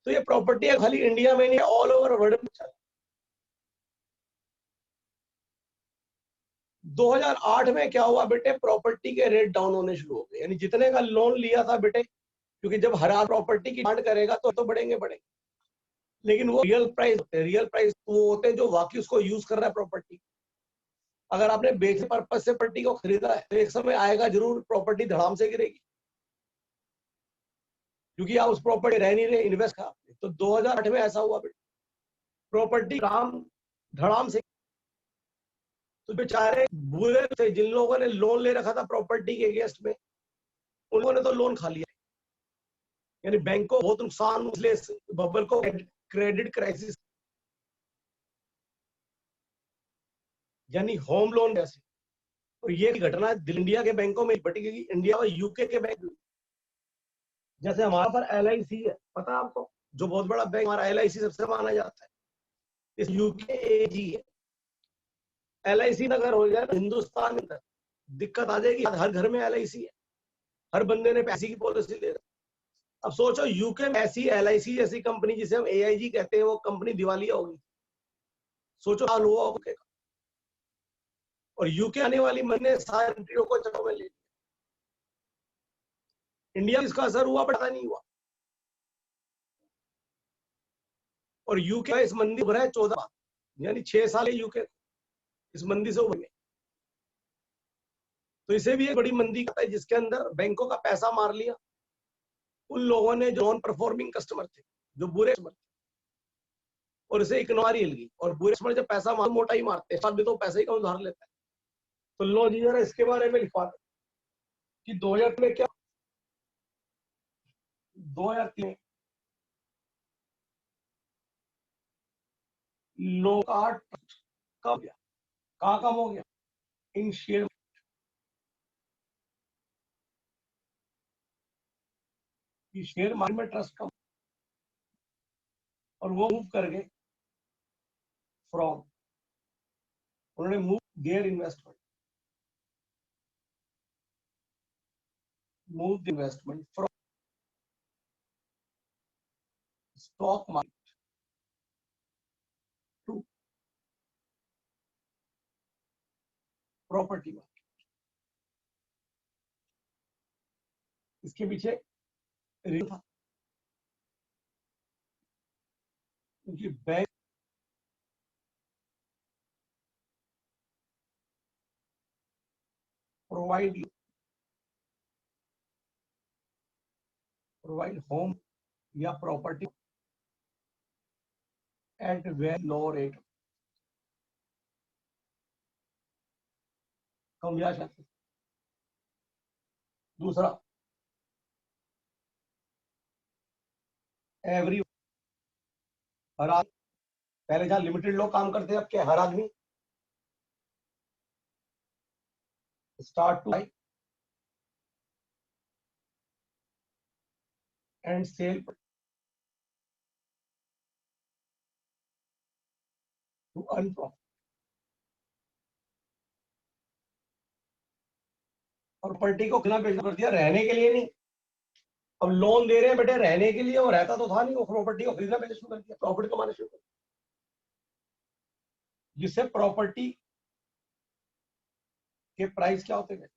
तो ये प्रॉपर्टी है खाली इंडिया में नहीं, ऑल ओवर वर्ल्ड में चल। 2008 में क्या हुआ बेटे, प्रॉपर्टी के रेट डाउन होने शुरू हो गए, यानी जितने का लोन लिया था बेटे, क्योंकि जब हर आदमी प्रॉपर्टी की डिमांड करेगा तो बढ़ेंगे, लेकिन वो रियल प्राइस वो होते हैं जो वाकई उसको यूज कर रहा है प्रॉपर्टी। अगर आपने बेचने पर्पज से प्रॉपर्टी को खरीदा है तो एक समय आएगा जरूर प्रॉपर्टी धड़ाम से गिरेगी, क्योंकि आप उस प्रॉपर्टी रह नहीं रहे, इन्वेस्ट कर आपने। तो 2008 में ऐसा हुआ बेटा, प्रॉपर्टी धड़ाम से, तो बेचारे बुरे थे जिन लोगों ने लोन ले रखा था प्रॉपर्टी के अगेंस्ट में, उन लोगों ने तो लोन खा लिया। यानी बैंक को बहुत नुकसान, इसलिए बबल को क्रेडिट क्राइसिस, यानी होम लोन जैसे। और ये घटना इंडिया के बैंकों में बटी गई, इंडिया और यूके के बैंक। जैसे हमारा पर LIC है, पता है आपको, जो बहुत बड़ा बैंक हमारा LIC सबसे माना जाता है, इस यूके AG है। LIC अगर हो जाए हिंदुस्तान में दिक्कत आ जाएगी। हर घर में LIC है, हर बंदे ने पैसे की पॉलिसी ले रखी। अब सोचो यूके में ऐसी LIC जैसी कंपनी जिसे हम AIG कहते हैं, वो कंपनी दिवालिया होगी। सोचो हाल हुआ होगा। और यूके आने वाली महीने सारे कंट्रियों को चक्कर में ले लिया। इंडिया में इसका असर हुआ, पता नहीं हुआ। और यूके इस मंदी उभरा है 14, यानी 6 साल यूके इस मंदी से उभरे। तो इसे भी एक बड़ी मंदी कहता है, जिसके अंदर बैंकों का पैसा मार लिया उन लोगों ने जो नॉन परफॉर्मिंग कस्टमर थे, जो बुरे कस्टमर थे, और इसे इकनॉरी हिल गई। और बुरे कस्टमर जब पैसा मार मोटा ही मारते हैं, भी तो पैसे ही का उधार लेता है। तो लो जी जरा इसके बारे में लिखवा दे कि 2000 में क्या, 2003 लोग का कब गया, कहाँ कम हो गया, इन शेयर। शेयर मार्केट में ट्रस्ट कम, और वो मूव कर गए फ्रॉम, उन्होंने move their investment, move investment from stock market to property market. इसके पीछे रीजन था क्योंकि बैंक प्रोवाइड होम या property at very low rate, कम ब्याज आती। दूसरा, एवरी हर आदमी, पहले जहां लिमिटेड लोग काम करते हैं, अब क्या हर आदमी start to buy and sell to earn profit. और प्रॉपर्टी को कितना बेचना कर दिया, रहने के लिए नहीं। अब लोन दे रहे हैं बेटे रहने के लिए, वो रहता तो था नहीं, वो प्रॉपर्टी को खरीदना बेचना शुरू कर दिया, प्रॉफिट कमाना शुरू कर दिया, जिससे प्रॉपर्टी के प्राइस क्या होते गए,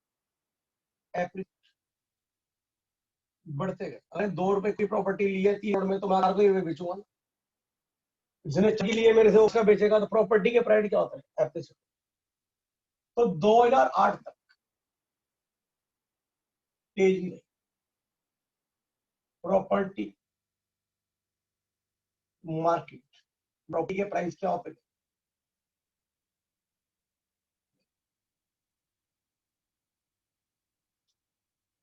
बढ़ते गए। अरे 2 रुपए की प्रॉपर्टी ली है 3 में, तो मैं 4 रुपए बेचूंगा। जिसने चली ली है मेरे से उसका बेचेगा, तो प्रॉपर्टी के प्राइस क्या होता है, एप्रिसिएट। तो 2008 तक तेजी रही प्रॉपर्टी मार्केट, प्रॉपर्टी के प्राइस क्या होते गए।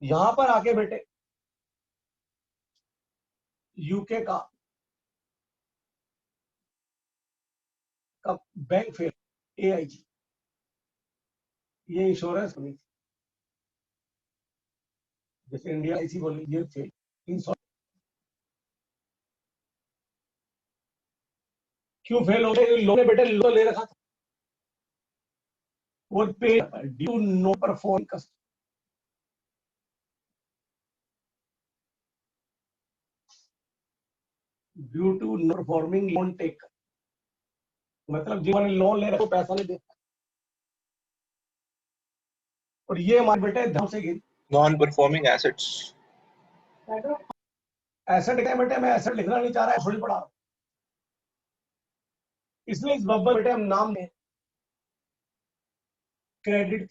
यहां पर आके बेटे यूके का बैंक फेल, AIG, ये इंश्योरेंस कंपनी, जैसे इंडिया IC बोली, ये फेल। क्यों फेल हो गए, लोगों ने बेटे लोन ले रखा था, वो पे due no perform customer, due to no performing loan take, मतलब जिन्होंने लोन ले रखा पैसा नहीं देता। और ये हमारे बेटे धम से गिरी। नॉन परफॉर्मिंग एसेट्स, एसेट क्या बेटे, मैं एसेट लिखना नहीं चाह रहा है, थोड़ी पढ़ा, इसलिए इस बब्बल बेटे हम नाम दें क्रेडिट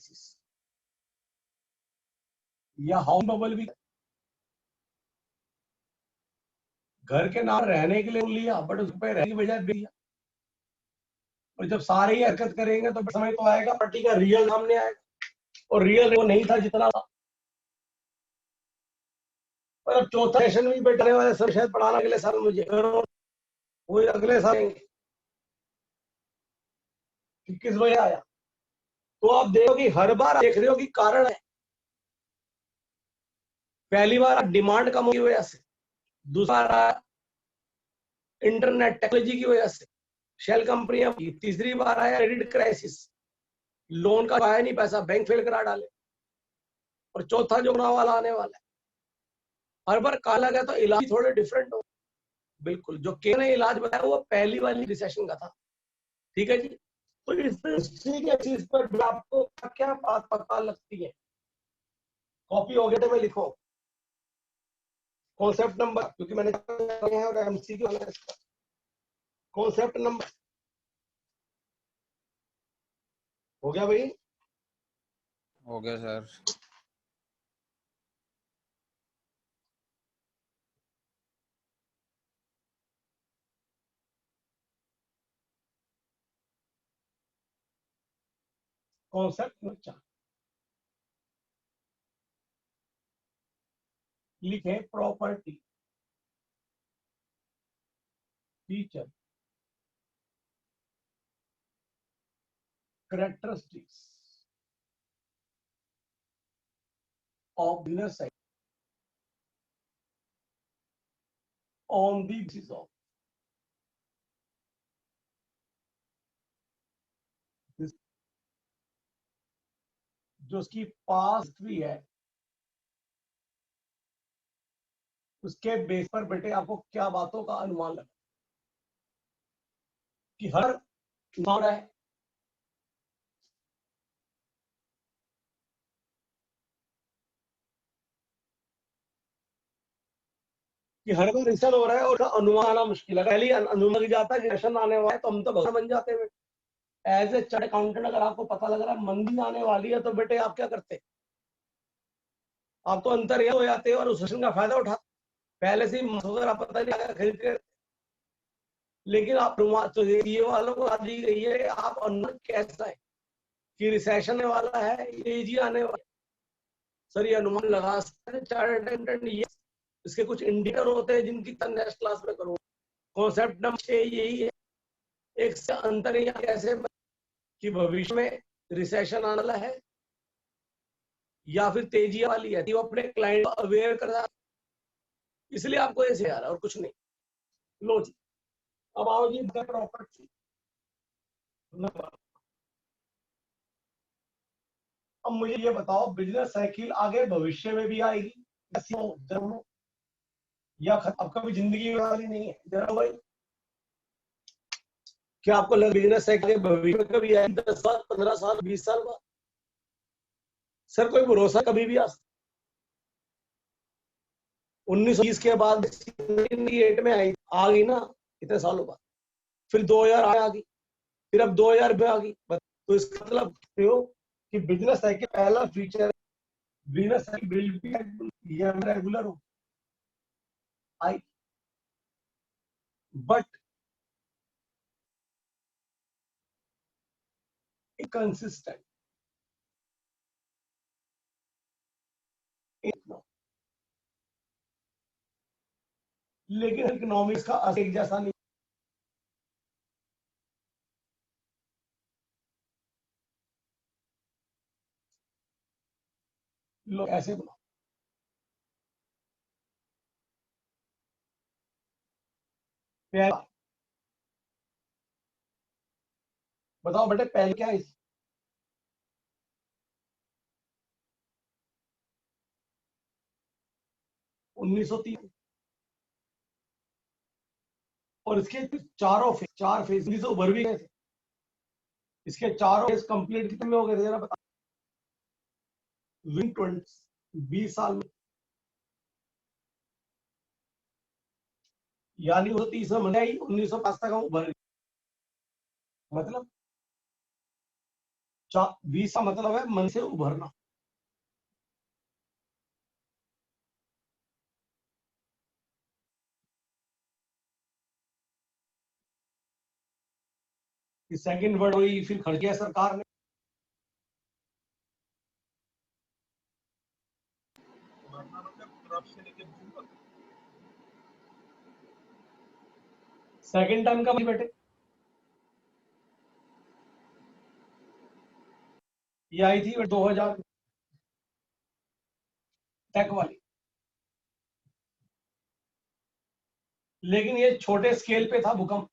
या हाउस बबल भी। घर के नाम रहने के लिए लिया, बट उस पर रहने की बजाय दिया, और जब सारे ही हरकत करेंगे तो समय तो आएगा पार्टी का रियल सामने आएगा, और रियल वो नहीं था जितना था। और अब चौथा सेशन भी बैठने वाले सर शायद पढ़ाना अगले साल मुझे, वो अगले साल किस वजह आया। तो आप देखो कि हर बार देख रहे हो कि कारण है। पहली बार डिमांड कम की वजह से, दूसरा इंटरनेट टेक्नोलॉजी की वजह से शेल कंपनियां, तीसरी बार आया क्रेडिट क्राइसिस, लोन का आया नहीं पैसा, बैंक फेल करा डाले, और चौथा जो वाला आने वाला है। हर बार काला गया तो इलाज थोड़े डिफरेंट हो। बिल्कुल जो के ने इलाज बताया वो पहली वाली रिसेशन का था, ठीक है जी। तो इस हिस्ट्री के चीज पर भी आपको क्या बात पता लगती है। कॉपी हो गया तो मैं लिखो कॉन्सेप्ट नंबर, क्योंकि मैंने और एमसीक्यू कॉन्सेप्ट नंबर हो गया भाई। हो गया सर। कॉन्सेप्ट नंबर 4 लिखे property feature characteristics of business cycle on the basis of this, जो उसकी पास्ट हिस्ट्री है उसके बेस पर बेटे आपको क्या बातों का अनुमान लगा कि हर हो रहा है कि हर बार रिसेशन हो रहा है और अनुमान आना मुश्किल है। पहले अनुमान लग जाता है कि रिसेशन आने वाला है तो हम तो भगवान बन जाते हैं। एज ए चार्ट अकाउंटेंट अगर आपको पता लग रहा है मंदी आने वाली है तो बेटे आप क्या करते, आप तो अंतर हो जाते हो और उस रिसेशन का फायदा उठा पहले से ही अगर आप पता नहीं खरीद के। लेकिन आप तो ये वालों को दी गई है, आप अनुमान कैसा है कि रिसेशन वाला है, तेजी आने वाला है। सर ये अनुमान लगा सकते हैं चार्ट अकाउंटेंट, ये इसके कुछ इंडिकेटर होते हैं जिनकी नेक्स्ट क्लास में करूँ। कॉन्सेप्ट नंबर 6 यही है, एक से अंतर कैसे कि भविष्य में रिसेशन आने वाला है या फिर तेजी वाली है, वो अपने क्लाइंट को अवेयर करा, इसलिए आपको ऐसे आ रहा है और कुछ नहीं। लो जी अब आओ जी प्रॉपर्टी। अब मुझे ये बताओ बिजनेस साइकिल आगे भविष्य में भी आएगी या अब कभी जिंदगी वाली नहीं है जरा भाई। क्या आपको लग बिजनेस साइकिल भविष्य में कभी आएगी 10 साल 15 साल 20 साल बाद? सर कोई भरोसा कभी भी आ सकता। 1920 के बाद 1998 में आई आ गई ना इतने सालों बाद, फिर 2000 आ गई, फिर अब 2000 में आ गई। तो इसका मतलब कि बिजनेस साइकिल पहला feature business cycle build regular हो आई, बट कंसिस्टेंट लेकिन इकोनॉमिक्स का एक जैसा नहीं। लोग ऐसे बनाओ पहला, बताओ बेटे पहले क्या है 1930 और इसके चार फेज से उभर भी गए थे। इसके चारों फेज कंप्लीट कितने में हो गए थे जरा बता। विन 20 साल में, यानी 1930 में मंदी आई 1905 तक हम उभर गए। मतलब 20 का मतलब है मन से उभरना। सेकंड वर्ड हुई, फिर खर्च किया सरकार ने। सेकंड टाइम का बेटे ये आई थी 2000 टेक वाली, लेकिन ये छोटे स्केल पे था भूकंप।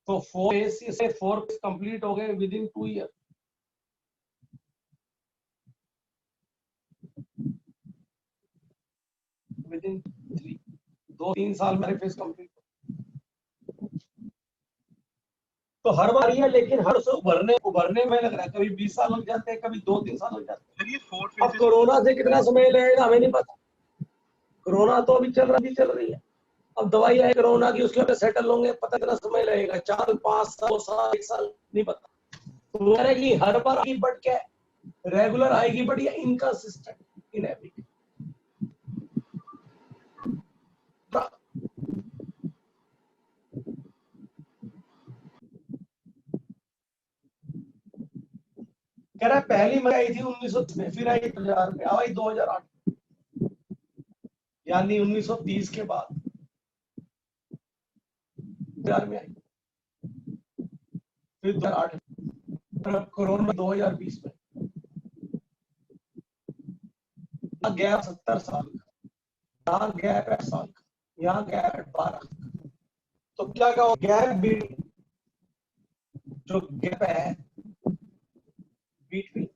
तो 4 कंप्लीट हो गए with in 2 year. With in 2-3 साल मेरे फेस कंप्लीट। तो हर बार ये, लेकिन हर से उभरने में लग रहा है, कभी 20 साल लग जाते हैं, कभी 2-3 साल लग जाते हैं। अब कोरोना से कितना समय लगेगा हमें नहीं पता। कोरोना तो अभी चल रही है। अब दवाई है कोरोना की, उसके बाद सेटल होंगे, पता कितना समय लगेगा, 4, 5 साल, 2 साल, 1 साल, नहीं पता। तो कह रहे कि हर बार आएगी, बट क्या रेगुलर आएगी, बट ये इनकंसिस्टेंट इन एवरीथिंग। कह रहा है पहली मई आई थी 1900 में, फिर आई 2000 में, आई 2008, यानी 1930 के बाद 2000 में आई, फिर 2008 में, कोरोना 2020 में। गैप 70 साल का, यहाँ गैप 8 साल का, यहाँ गैप 12। तो क्या कहो, गैप भी जो गैप है between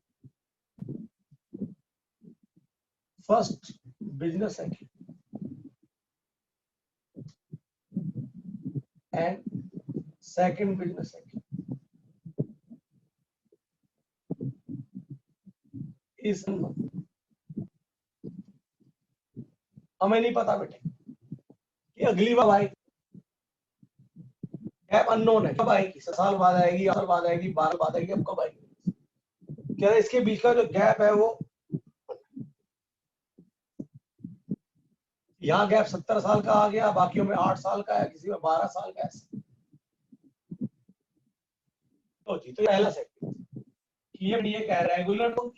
first business cycle and second business cycle is unknown। हमें नहीं पता बेटे कि अगली बार आएगी, गैप अननोन है, कब आएगी, 7 साल बाद आएगी, 8 साल बाद आएगी, 12 बाद आएगी, अब कब आएगी। क्या है इसके बीच का जो गैप है वो, यहाँ गैप 70 साल का आ गया, बाकियों में 8 साल का है, किसी में 12 साल का है। तो जी, तो पहला सेक्टर ये कह रहा है रेगुलर तो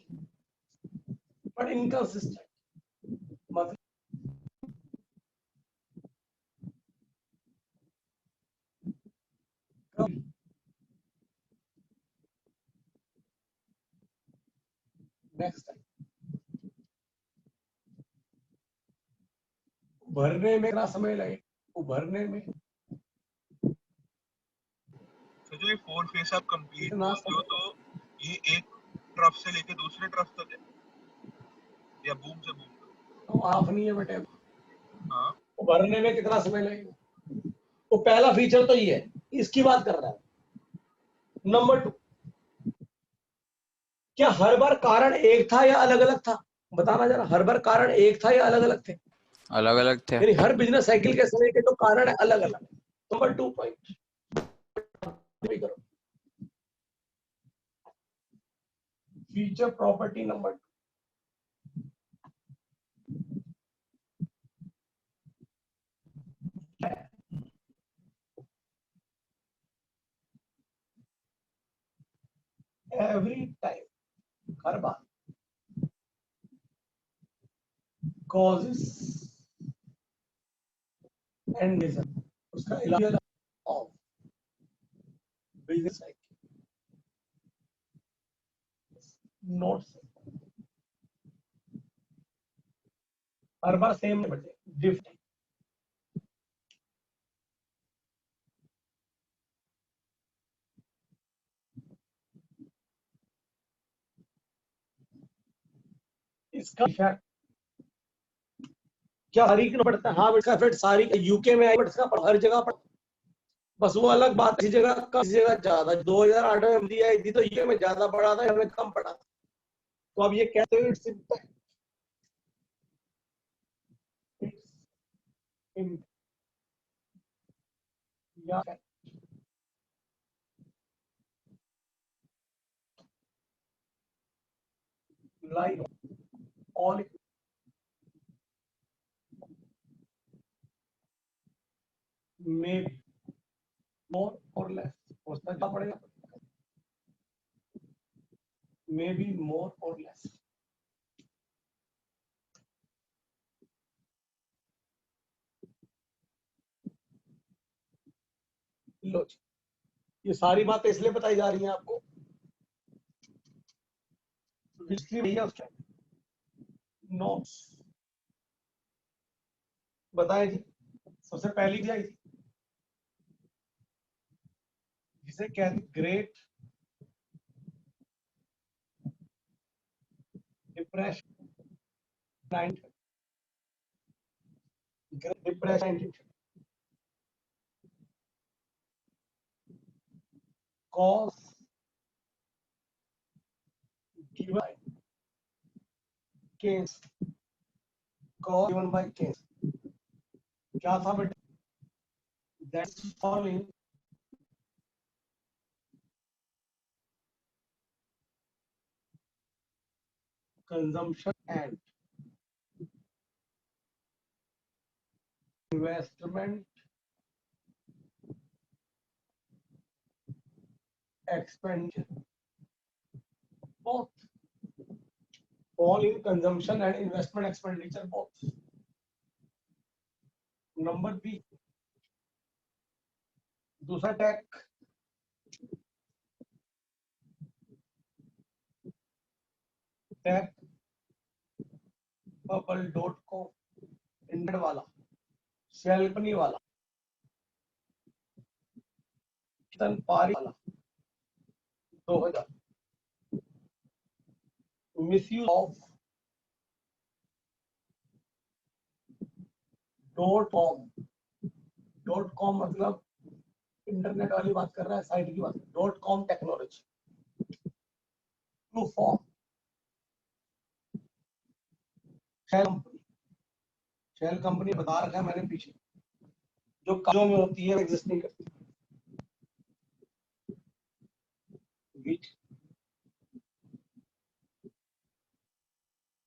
बट इनकंसिस्टेंट, मतलब नेक्स्ट टाइम उभरने में कितना समय लगे, उभरने में तो जो ये 4 फेस आप कंप्लीट कितना हो समय, तो ये एक ट्रफ से लेके दूसरे ट्रफ तक है या बूम से बूम तक? तो हाफ नहीं है बेटे। हाँ, उभरने में कितना समय लगेगा, तो पहला फीचर तो ये है, इसकी बात कर रहा है। नंबर 2, क्या हर बार कारण एक था या अलग अलग था, बताना जरा, हर बार कारण एक था या अलग अलग थे, अलग अलग थे। यानी हर बिजनेस साइकिल के समय के जो कारण है अलग अलग। नंबर 2 पॉइंट करो, feature property number 2, every time, her bar, causes and reason, उसका इलाज of business cycle note, her bar same नहीं बचे, डिफरेंट। इसका इफेक्ट क्या सारी की पड़ता है, हाँ इसका इफेक्ट सारी यूके में इसका हर जगह पड़ता, बस वो अलग बात है, इसी जगह कम, इसी जगह ज्यादा। 2008 में एमडी आई थी तो यूके में ज्यादा पड़ा था, हमें कम पड़ा था। तो अब ये कहते हैं इट्स lie all maybe मोर और लेस उसमें क्या पड़ेगा, मे बी मोर और लेस। लो जी, ये सारी बातें इसलिए बताई जा रही हैं आपको इसलिए भैया उसके नोट्स बताएं जी। सबसे पहली क्या आई थी जिसे कहते great depression 1930 cause given by Keynes, cause given by Keynes क्या था बेटा, that's falling consumption and investment expenditure, both fall in consumption and investment expenditure both. Number B, दूसरा टैग bubble.com इंटरनेट वाला शेल कंपनी वाला कितन पारी वाला 2000 misuse of .com मतलब इंटरनेट वाली बात कर रहा है, साइट की बात, .com technology to form shell company बता रखा है मैंने पीछे, जो काजों में होती है एग्जिस्ट नहीं करती, which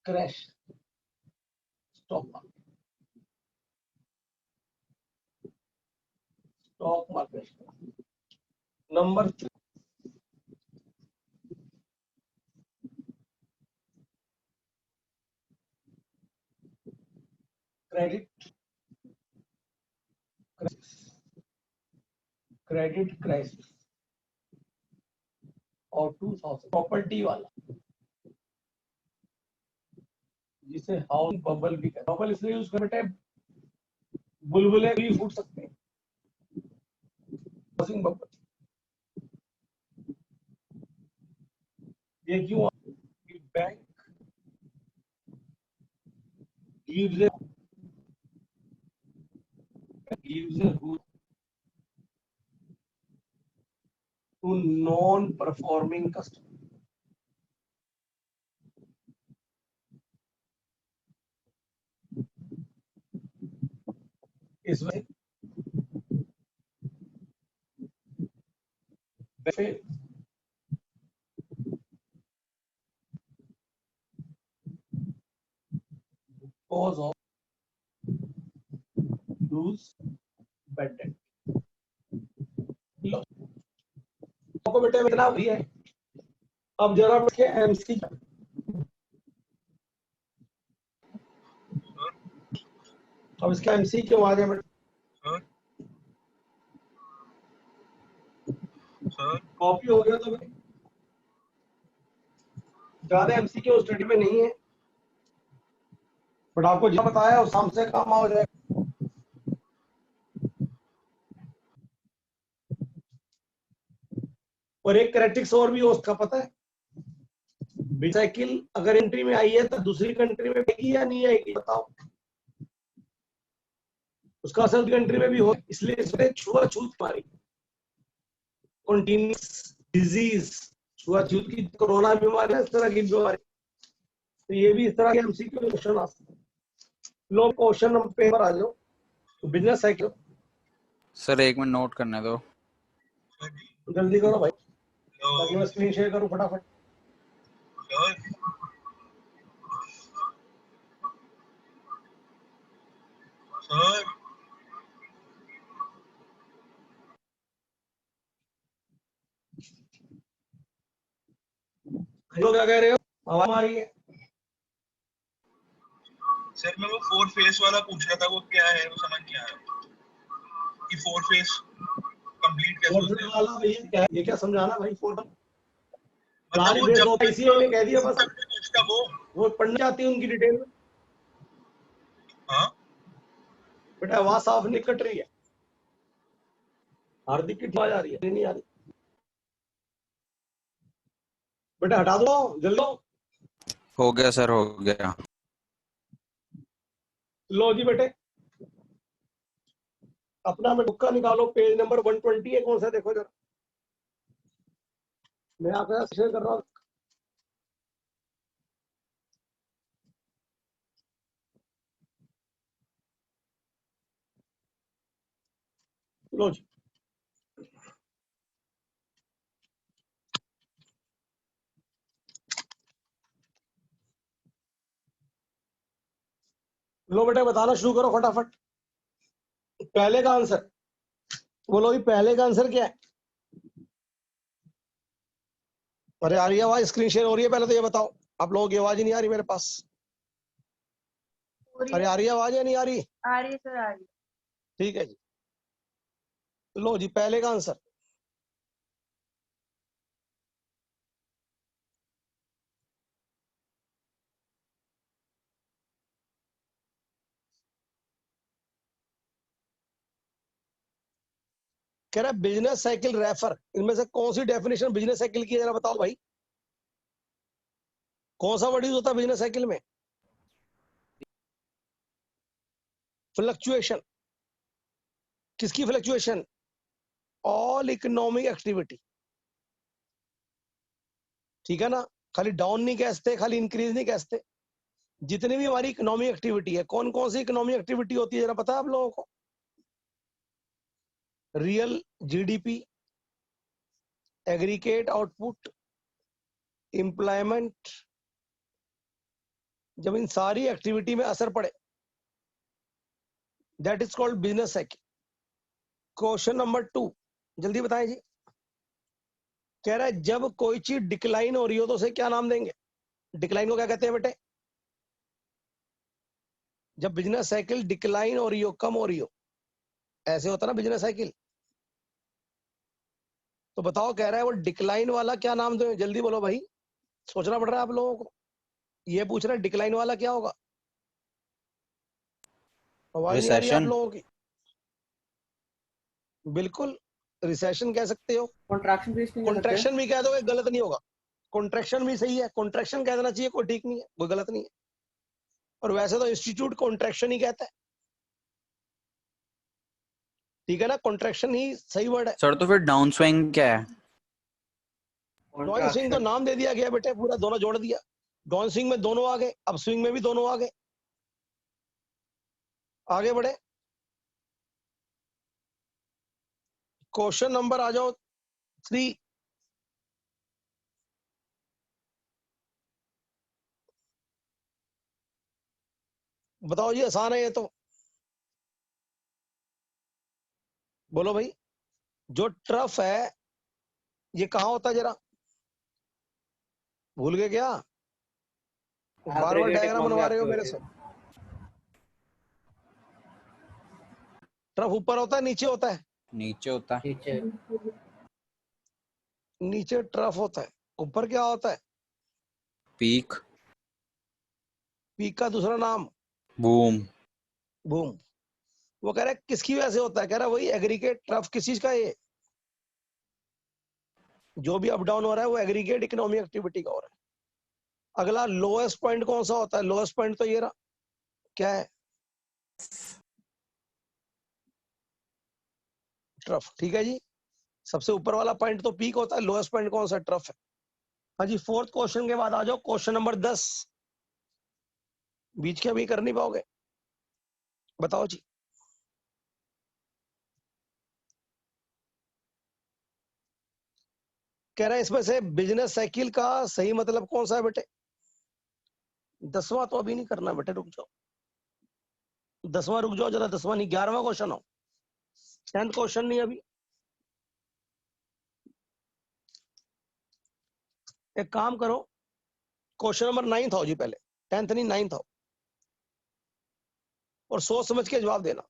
crash stock market. Number 3, credit crisis और 2000 प्रॉपर्टी वाला जिसे हाउस बबल भी कहते हैं। बबल इसलिए यूज कर बेटे बुलबुले भी फूट सकते हैं, हाउसिंग बबल। ये क्यों, bank gives a to non-performing customer. इस वजह cause of lose bad debt. लो आपको बेटे इतना भी है, अब जरा इसके एमसी अब इसका एमसी क्यों आ गया बेटा, सर कॉपी हो गया तो ज्यादा एमसी क्यों स्टडी में नहीं है, बट आपको जो बताया उस शाम से काम हो जाएगा। और एक करेक्टिक्स और भी हो उसका पता है, साइकिल अगर एंट्री में आई है तो दूसरी कंट्री में आएगी या नहीं आएगी बताओ, उसका असल कंट्री में भी हो, इसलिए इसमें छुआछूत मारी कंटिन्यूस डिजीज, छुआछूत की कोरोना बीमारी है, इस तरह की बीमारी, तो ये भी इस तरह के एमसीक्यू क्वेश्चन आ सकते हैं। लो क्वेश्चन नंबर पेपर आ जाओ, तो business cycle sir 1 minute note करने दो। जल्दी करो भाई ताकि मैं स्क्रीन शेयर करूं फटाफट। सर बोलो क्या कह रहे हो, आवाज आ रही है? सर मैं वो 4 फेस वाला पूछ रहा था, वो क्या है, वो समझ नहीं आया कि 4 फेस कंप्लीट कैसे होते हैं। वाला ये क्या समझाना भाई? फोर मतलब वो बेस जब होता है, तक इसीलिए इन्हें कह दिया बस। तक नहीं पूछता वो पढ़ना चाहती है उनकी डिटेल में। हाँ बेटा आवाज साफ नहीं कट रही है, हार्दिक की आवाज आ रही है, नहीं आ रही? बेटा हटा दो जल्दी। हो गया सर, हो गया। लो जी बेटे, अपना में बुक्का निकालो, पेज नंबर 120 है, कौन सा देखो जरा, मैं आपके साथ शेयर कर रहा हूँ। लो जी, लो बेटा बताना शुरू करो फटाफट। पहले का आंसर बोलो भी, पहले का आंसर क्या है? अरे आ रही है आवाज? स्क्रीन शेयर हो रही है? पहले तो ये बताओ, आप लोगों की आवाज ही नहीं आ रही मेरे पास। अरे आ रही है आवाज या नहीं आ रही? आ रही है सर, आ रही है। ठीक है जी, लो जी पहले का आंसर। कह रहा है बिजनेस साइकिल रेफर, इनमें से कौन सी डेफिनेशन बिजनेस साइकिल की है जरा बताओ भाई, कौन सा वर्ड यूज होता है बिजनेस साइकिल में? फ्लक्चुएशन। किसकी फ्लक्चुएशन? ऑल इकोनॉमिक एक्टिविटी, ठीक है ना? खाली डाउन नहीं कहते, खाली इंक्रीज नहीं कहते, जितनी भी हमारी इकोनॉमिक एक्टिविटी है। कौन कौन सी इकोनॉमिक एक्टिविटी होती है जरा पता है आप लोगों को? Real GDP, aggregate output, employment. जब इन सारी एक्टिविटी में असर पड़े, that is called business cycle. Question number 2, जल्दी बताएं जी। कह रहा है जब कोई चीज डिक्लाइन हो रही हो तो उसे क्या नाम देंगे? डिक्लाइन को क्या कहते हैं बेटे? जब बिजनेस साइकिल डिक्लाइन हो रही हो, कम हो रही हो, ऐसे होता ना बिजनेस साइकिल। तो बताओ, कह रहा है वो डिक्लाइन वाला क्या नाम दो? जल्दी बोलो भाई, सोचना पड़ रहा है आप लोगों को। ये पूछ रहा है डिक्लाइन वाला क्या होगा? आवाज नहीं आ रही है आप रिसेशन। लोगों की? बिल्कुल, रिसेशन कह सकते हो, कॉन्ट्रैक्शन फेस नहीं कर सकते? कॉन्ट्रैक्शन भी कह दोगे, गलत नहीं होगा। कॉन्ट्रैक्शन भी सही है, कॉन्ट्रैक्शन कह देना चाहिए, कोई ठीक नहीं है, कोई गलत नहीं है। और वैसे तो इंस्टीट्यूट कॉन्ट्रैक्शन ही कहता है, ठीक है ना? कॉन्ट्रैक्शन ही सही वर्ड है। सर तो फिर डाउन स्विंग क्या है? डाउन स्विंग तो नाम दे दिया गया बेटे, पूरा दोनों जोड़ दिया। डाउन स्विंग में दोनों आ गए, अब स्विंग में भी दोनों आ गए। आगे बढ़े, क्वेश्चन नंबर आ जाओ 3। बताओ जी, आसान है ये तो, बोलो भाई। जो ट्रफ है ये कहाँ होता है जरा, भूल गए क्या? बार बार डायग्राम बनवा रहे हो मेरे से। ट्रफ ऊपर होता है नीचे होता है? नीचे होता है। नीचे। नीचे ट्रफ होता है, ऊपर क्या होता है? पीक। पीक का दूसरा नाम बूम। बूम। वो कह रहा है किसकी वजह से होता है? कह रहा है वही एग्रीगेट ट्रफ। किस चीज का ये? जो भी अप डाउन हो रहा है वो एग्रीगेट इकोनॉमिक एक्टिविटी का हो रहा है। अगला लोएस्ट पॉइंट कौन सा होता है? लोएस्ट पॉइंट तो ये रहा, क्या है? ट्रफ, ठीक है जी। सबसे ऊपर वाला पॉइंट तो पीक होता है, लोएस्ट पॉइंट कौन सा? ट्रफ है। हाँ जी, फोर्थ क्वेश्चन के बाद आ जाओ क्वेश्चन नंबर 10। बीच के अभी कर नहीं पाओगे, बताओ जी। कह रहा है इसमें से बिजनेस साइकिल का सही मतलब कौन सा है बेटे? 10वां तो अभी नहीं करना बेटे, रुक जाओ। 10वां रुक जाओ जरा, 10वां नहीं, 11वां क्वेश्चन हो। 10th क्वेश्चन नहीं अभी। एक काम करो, क्वेश्चन नंबर 9 आओ जी, पहले 10th नहीं 9 आओ, और सोच समझ के जवाब देना।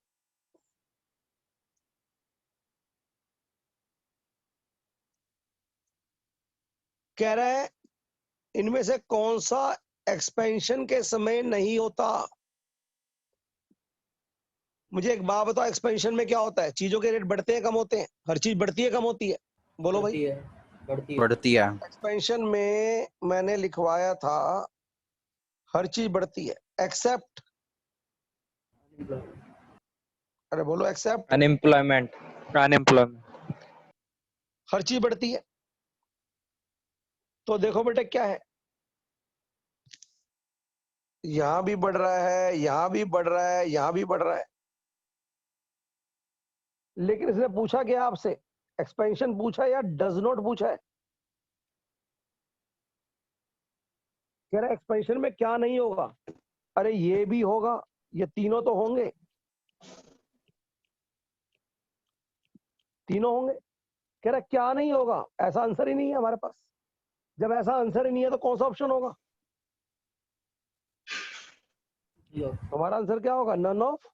कह रहा है इनमें से कौन सा एक्सपेंशन के समय नहीं होता। मुझे एक बात बताओ, एक्सपेंशन में क्या होता है? चीजों के रेट बढ़ते हैं कम होते हैं? हर चीज बढ़ती है कम होती है? बोलो भाई। बढ़ती है। बढ़ती है। एक्सपेंशन में मैंने लिखवाया था हर चीज बढ़ती है एक्सेप्ट, अरे बोलो एक्सेप्ट, अनएम्प्लॉयमेंट। हर चीज बढ़ती है। तो देखो बेटे क्या है, यहां भी बढ़ रहा है, यहां भी बढ़ रहा है, यहां भी बढ़ रहा है, लेकिन इसने पूछा क्या आपसे? एक्सपेंशन पूछा या डज नॉट पूछा है? कह रहा है एक्सपेंशन में क्या नहीं होगा? अरे ये भी होगा, ये तीनों तो होंगे, तीनों होंगे। कह रहा है क्या नहीं होगा? ऐसा आंसर ही नहीं है हमारे पास। जब ऐसा आंसर ही नहीं है तो कौन सा ऑप्शन होगा? हमारा आंसर क्या होगा? None of.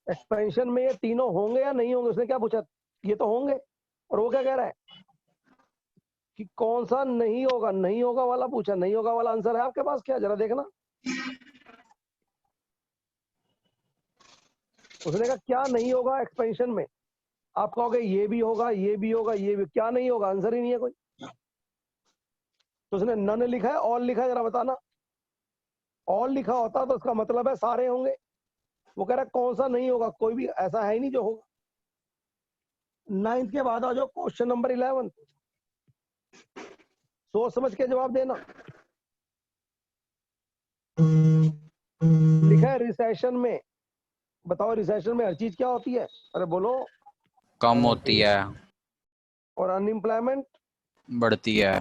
एक्सपेंशन में ये तीनों होंगे या नहीं होंगे? उसने क्या पूछा? ये तो होंगे। और वो क्या कह रहा है कि कौन सा नहीं होगा? नहीं होगा वाला पूछा, नहीं होगा वाला आंसर है आपके पास क्या? जरा देखना। उसने कहा क्या नहीं होगा एक्सपेंशन में? आप कहोगे ये भी होगा, ये भी होगा, ये भी। क्या नहीं होगा? आंसर ही नहीं है कोई। तो उसने नन लिखा है, ऑल लिखा है, जरा बताना। ऑल लिखा होता तो उसका मतलब है सारे होंगे। वो कह रहा है कौन सा नहीं होगा? कोई भी ऐसा है ही नहीं जो होगा। 9th के बाद आ जाओ, क्वेश्चन नंबर 11। सोच समझ के जवाब देना। लिखा है रिसेशन में, बताओ रिसेशन में हर चीज क्या होती है? अरे बोलो। कम होती है। और अनएम्प्लॉयमेंट बढ़ती है।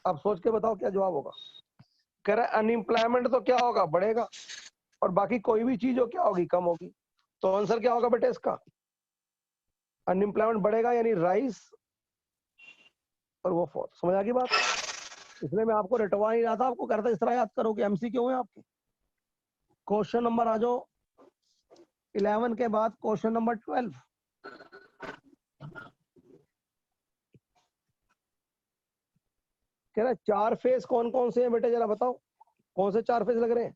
अब सोच के बताओ क्या जवाब होगा। कह रहा है अनएम्प्लॉयमेंट तो क्या होगा? बढ़ेगा। और बाकी कोई भी चीज हो क्या होगी? कम होगी। तो आंसर क्या होगा बेटे इसका? अनएम्प्लॉयमेंट बढ़ेगा यानी राइज, और वो फॉल। समझ आ गई बात? इसलिए मैं आपको रटवा नहीं रहा था, आपको कह रहा था इस तरह याद करो कि एमसीक्यू है आपके। क्वेश्चन नंबर आ जाओ 11 के बाद क्वेश्चन नंबर 12। कह रहा है चार फेस कौन कौन से हैं बेटे? जरा बताओ कौन से चार फेस लग रहे हैं?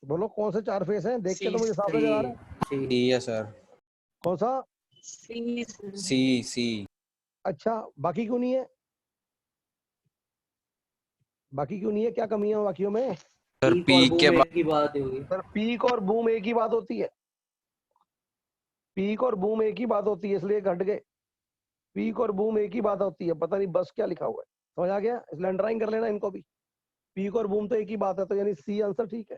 बोलो कौन से चार फेस हैं? देख के तो मुझे साफ नजर आ रहा है। सी है सर। कौन सा? सी। अच्छा, बाकी क्यों नहीं है? बाकी क्यों नहीं है? क्या कमी है बाकियों में? सर पीक के बाद की बात होगी। सर पीक और बूम एक ही बात होती है। पीक और बूम एक ही बात होती है, इसलिए घट गए। पीक और बूम एक ही बात होती है। पता नहीं बस क्या लिखा हुआ है। समझ आ गया? इसलिए अंडरलाइन कर लेना इनको भी। पीक और बूम तो एक ही बात है, तो यानी सी आंसर ठीक है।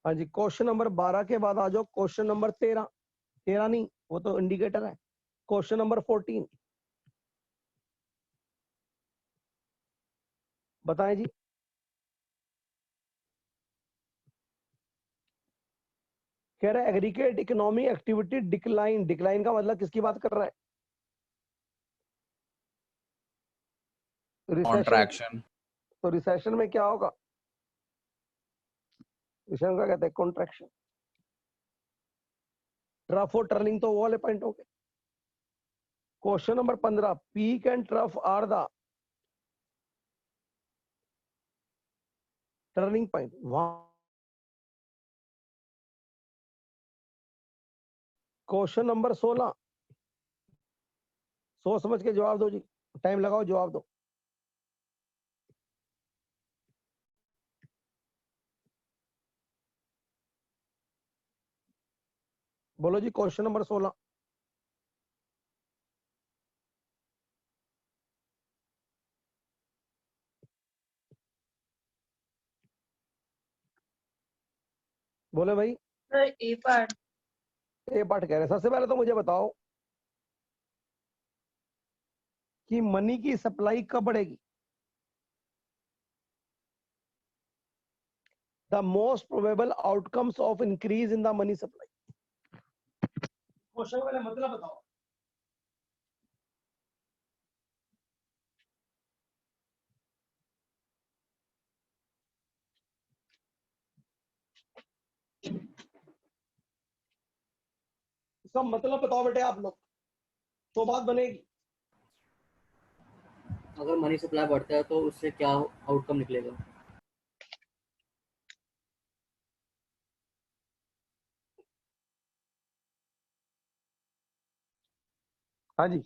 हाँ जी, क्वेश्चन नंबर 12 के बाद आ जाओ क्वेश्चन नंबर 13। 13 नहीं, वो तो इंडिकेटर है। क्वेश्चन नंबर 14 बताएं जी। कह रहा है aggregate economy activity decline. Decline का मतलब किसकी बात कर रहा है? रिसेशन। कॉन्ट्रैक्शन। तो रिसेशन में क्या होगा? रिसेशन का कहते हैं कॉन्ट्रैक्शन। ट्रफ और टर्निंग तो वो वाले पॉइंट हो गए। Question number 15 peak and trough are the turning point. वहां क्वेश्चन नंबर 16 सोच समझ के जवाब दो जी। टाइम लगाओ, जवाब दो। बोलो जी क्वेश्चन नंबर 16। बोले भाई। ए पार्ट। ए पार्ट कह रहे हैं। सबसे पहले तो मुझे बताओ कि मनी की सप्लाई कब बढ़ेगी? The most probable outcomes of increase in the money supply. Question का मतलब बताओ। इसका मतलब बताओ बेटे आप लोग, तो बात बनेगी। अगर मनी सप्लाई बढ़ता है तो उससे क्या आउटकम निकलेगा? हाँ जी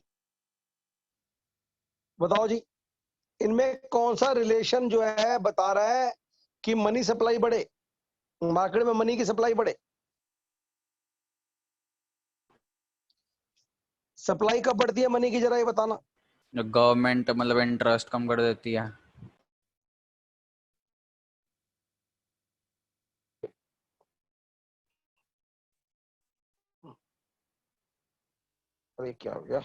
बताओ जी, इनमें कौन सा रिलेशन जो है बता रहा है कि मनी सप्लाई बढ़े, मार्केट में मनी की सप्लाई बढ़े? सप्लाई कब बढ़ती है मनी की, जरा ये बताना। जो गवर्नमेंट मतलब इंटरेस्ट कम कर देती है। अरे क्या हो गया?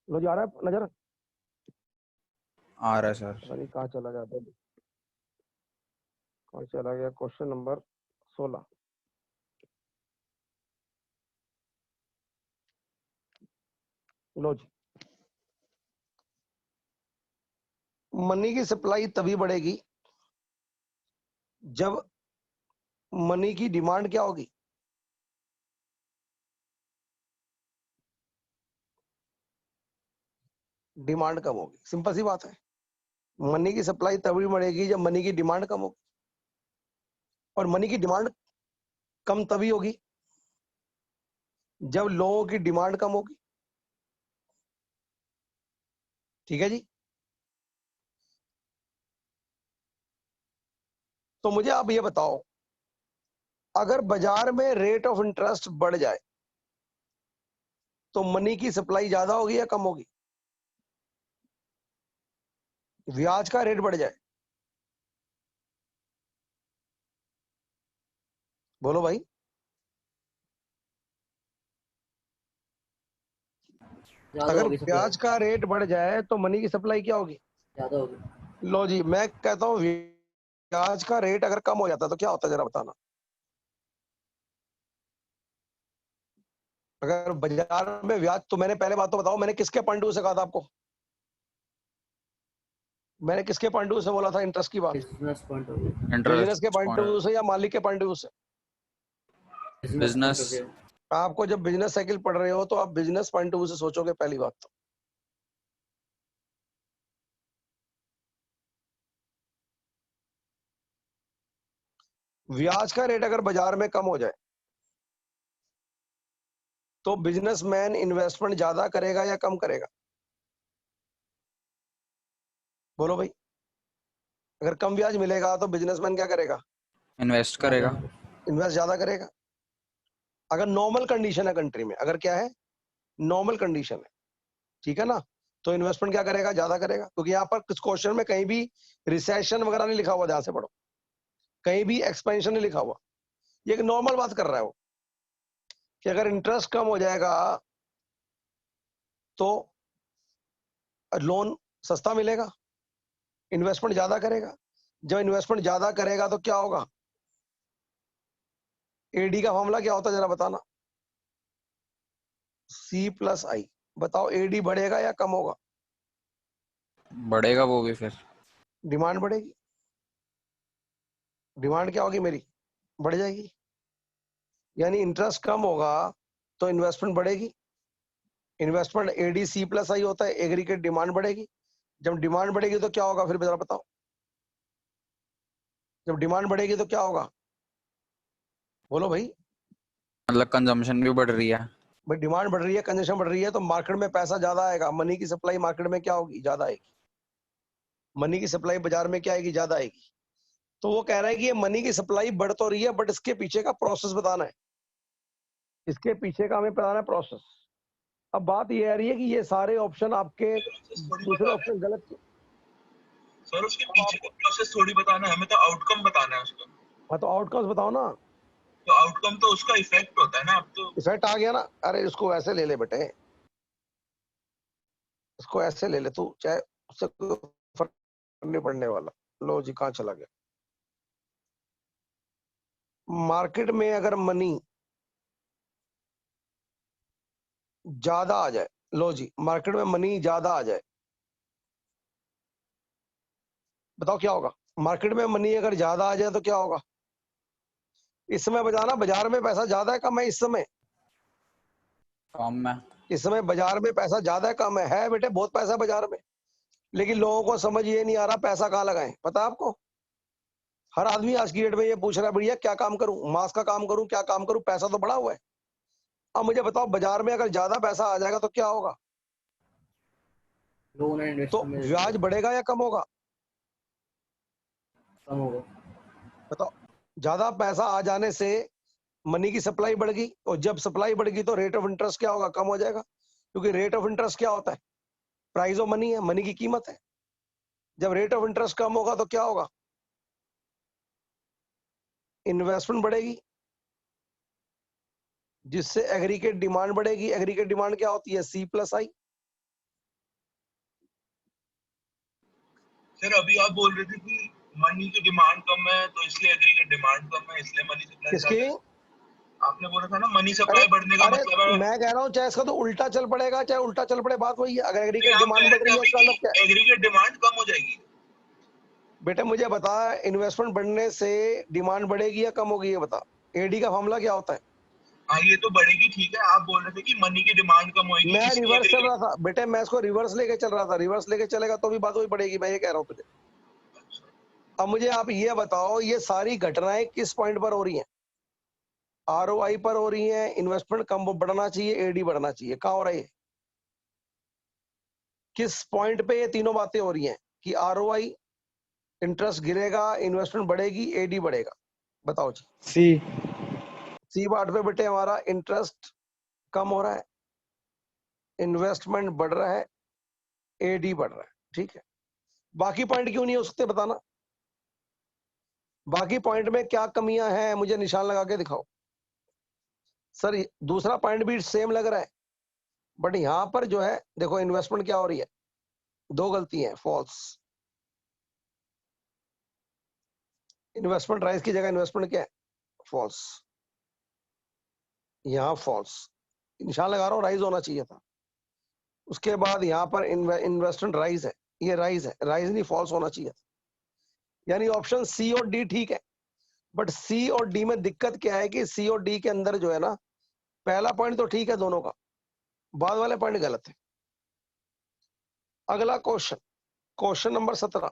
लो जा रहा है नजर, आ रहा है सर। पता नहीं कहाँ चला गया था, कहाँ चला गया। Question number 16। लो जी, मनी की सप्लाई तभी बढ़ेगी जब मनी की डिमांड क्या होगी? डिमांड कम होगी। सिंपल सी बात है, मनी की सप्लाई तभी बढ़ेगी जब मनी की डिमांड कम होगी, और मनी की डिमांड कम तभी होगी जब लोगों की डिमांड कम होगी। ठीक है जी। तो मुझे आप ये बताओ, अगर बाजार में रेट ऑफ इंटरेस्ट बढ़ जाए तो मनी की सप्लाई ज्यादा होगी या कम होगी? ब्याज का रेट बढ़ जाए, बोलो भाई। ज्यादा अगर होगी सप्लाई, ब्याज का रेट बढ़ जाए तो मनी की सप्लाई क्या होगी? ज्यादा होगी। लो जी, मैं कहता हूं ब्याज का रेट अगर कम हो जाता है तो क्या होता है, जरा बताना। अगर बाजार में ब्याज, तो मैंने पहले बात तो बताओ, मैंने किसके पॉइंट ऑफ व्यू से कहा था आपको? मैंने किसके पॉइंट ऑफ व्यू से बोला था इंटरेस्ट की बात? Business point of view, business के इंटरेस्ट पॉइंट ऑफ व्यू से या मालिक के पॉइंट ऑफ व्यू से? Business point of business. View. आपको जब बिजनेस साइकिल पढ़ रहे हो तो आप बिजनेस पॉइंट ऑफ व्यू से सोचोगे पहली बात तो। ब्याज का रेट अगर बाजार में कम हो जाए तो बिजनेसमैन इन्वेस्टमेंट ज्यादा करेगा या कम करेगा? बोलो भाई। अगर कम ब्याज मिलेगा तो बिजनेसमैन क्या करेगा? इन्वेस्ट ज्यादा करेगा। इन्वेस्ट ज्यादा करेगा। अगर नॉर्मल कंडीशन है कंट्री में, अगर क्या है, नॉर्मल कंडीशन है, ठीक है ना, तो इन्वेस्टमेंट क्या करेगा? ज्यादा करेगा। क्योंकि यहाँ पर कुछ क्वेश्चन में कहीं भी रिसेशन वगैरह नहीं लिखा हुआ, ध्यान से पढ़ो, कहीं भी एक्सपेंशन नहीं लिखा हुआ। ये एक नॉर्मल बात कर रहा है वो, कि अगर इंटरेस्ट कम हो जाएगा तो लोन सस्ता मिलेगा, इन्वेस्टमेंट ज्यादा करेगा। जब इन्वेस्टमेंट ज्यादा करेगा तो क्या होगा? एडी का फॉर्मूला क्या होता है, जरा बताना। C+I। बताओ, एडी बढ़ेगा या कम होगा? बढ़ेगा वो भी फिर। डिमांड बढ़ेगी। डिमांड क्या होगी मेरी? बढ़ जाएगी। यानी इंटरेस्ट कम होगा तो इन्वेस्टमेंट बढ़ेगी। इन्वेस्टमेंट ADC+I होता है, एग्रीगेट डिमांड बढ़ेगी। जब डिमांड बढ़ेगी तो क्या होगा फिर जरा बताओ। जब डिमांड बढ़ेगी तो क्या होगा, बोलो भाई। मतलब कंजम्पशन भी बढ़ रही है। भाई डिमांड बढ़ रही है, कंजम्पशन बढ़ रही है, तो मार्केट में पैसा ज्यादा आएगा। मनी की सप्लाई मार्केट में क्या होगी? ज्यादा आएगी। मनी की सप्लाई बाजार में क्या आएगी? ज्यादा आएगी। तो वो कह रहा है कि ये मनी की सप्लाई बढ़ तो रही है, बट इसके पीछे का प्रोसेस बताना है। इसके पीछे का हमें बताना है प्रोसेस। अब बात ये आ रही है कि ये सारे ऑप्शन आपके, थोड़ी दूसरे बताना है ऑप्शन गलत क्यों? सर, उसके पीछे का प्रोसेस थोड़ी बताना है, हमें तो आउटकम बताना है उसका। हाँ तो आउटकम्स बताओ ना। तो आउटकम तो उसका इफेक्ट होता है ना। अब तो इफेक्ट आ गया ना। अरे इसको ऐसे ले ले बेटे, इसको ऐसे ले ले तू, चाहे उससे कोई फर्क नहीं पड़ने वाला। लो जी, कहाँ चला गया। मार्केट में अगर मनी ज्यादा आ जाए, लो जी मार्केट में मनी ज्यादा आ जाए, बताओ क्या होगा। मार्केट में मनी अगर ज्यादा आ जाए तो क्या होगा। इस समय बजाना, बाजार में पैसा ज्यादा है कम है इस समय। कम में। इस समय बाजार में पैसा ज्यादा है कम है बेटे, बहुत पैसा है बाजार में। लेकिन लोगों को समझ ये नहीं आ रहा पैसा कहाँ लगाएं। पता है आपको, हर आदमी आज की डेट में ये पूछ रहा है भैया क्या काम करूं, मास का काम करूं, क्या काम करूं, पैसा तो बड़ा हुआ है। अब मुझे बताओ बाजार में अगर ज्यादा पैसा आ जाएगा तो क्या होगा। लोन एंड तो इन्वेस्टमेंट में ब्याज बढ़ेगा या कम होगा, कम होगा। बताओ। ज्यादा पैसा आ जाने से मनी की सप्लाई बढ़ेगी, और जब सप्लाई बढ़ेगी तो रेट ऑफ इंटरेस्ट क्या होगा, कम हो जाएगा। क्योंकि रेट ऑफ इंटरेस्ट क्या होता है, प्राइस ऑफ मनी है, मनी की कीमत है। जब रेट ऑफ इंटरेस्ट कम होगा तो क्या होगा, इन्वेस्टमेंट बढ़ेगी, जिससे एग्रीगेट डिमांड बढ़ेगी। एग्रीगेट डिमांड क्या होती है, C+I। सर अभी आप बोल रहे थे कि मनी की डिमांड कम है तो इसलिए एग्रीगेट डिमांड कम है, इसलिए मनी सप्लाई किसकी, ज्यादा है। आपने बोला था ना मनी अरे सप्लाई बढ़ने का अरे मतलब है। मैं कह रहा हूँ चाहे इसका तो उल्टा चल पड़ेगा, चाहे उल्टा चल पड़े, बात वही है। अगर नहीं, एग्रीगेट आप कह डिमांड रहे बढ़ थे रही है अभी इसका मतलब क्या है। कि एग्रीगेट डिमांड कम हो जाएगी। बेटे मुझे बता, इन्वेस्टमेंट बढ़ने से डिमांड बढ़ेगी या कम होगी, ये बता। एडी का फॉर्मूला क्या होता है। हाँ ये तो बढ़ेगी, ठीक है। आप बोल रहे थे कि मनी की डिमांड कम होगी मैं इसलिए रिवर्स चल एग्रीगेट। रहा था बेटे, मैं इसको रिवर्स लेके चल रहा था। रिवर्स लेके चलेगा तो भी बात वही पड़ेगी, मैं ये कह रहा हूँ तुझे। अब मुझे आप ये बताओ, ये सारी घटनाएं किस पॉइंट पर हो रही हैं। ROI पर हो रही है, इन्वेस्टमेंट कम बढ़ना चाहिए, एडी बढ़ना चाहिए, कहाँ हो रहा है ये? किस पॉइंट पे ये तीनों बातें हो रही हैं कि ROI, इंटरेस्ट गिरेगा, इन्वेस्टमेंट बढ़ेगी, एडी बढ़ेगा। बताओ जी। सी बात पे बेटे हमारा इंटरेस्ट कम हो रहा है, इन्वेस्टमेंट बढ़ रहा है, एडी बढ़ रहा है, ठीक है। बाकी पॉइंट क्यों नहीं हो सकते बताना। बाकी पॉइंट में क्या कमियां हैं, मुझे निशान लगा के दिखाओ। सर दूसरा पॉइंट भी सेम लग रहा है, बट यहां पर जो है देखो, इन्वेस्टमेंट क्या हो रही है, दो गलती है, फॉल्स। इन्वेस्टमेंट राइज की जगह इन्वेस्टमेंट क्या है, फॉल्स। यहां फॉल्स, निशान लगा रहा हूं, राइज होना चाहिए था। उसके बाद यहां पर इन्वेस्टमेंट राइज है, ये राइज है, राइज नहीं फॉल्स होना चाहिए था। यानी ऑप्शन सी और डी ठीक है, बट सी और डी में दिक्कत क्या है कि सी और डी के अंदर जो है ना, पहला पॉइंट तो ठीक है दोनों का, बाद वाले पॉइंट गलत है। अगला क्वेश्चन, क्वेश्चन नंबर 17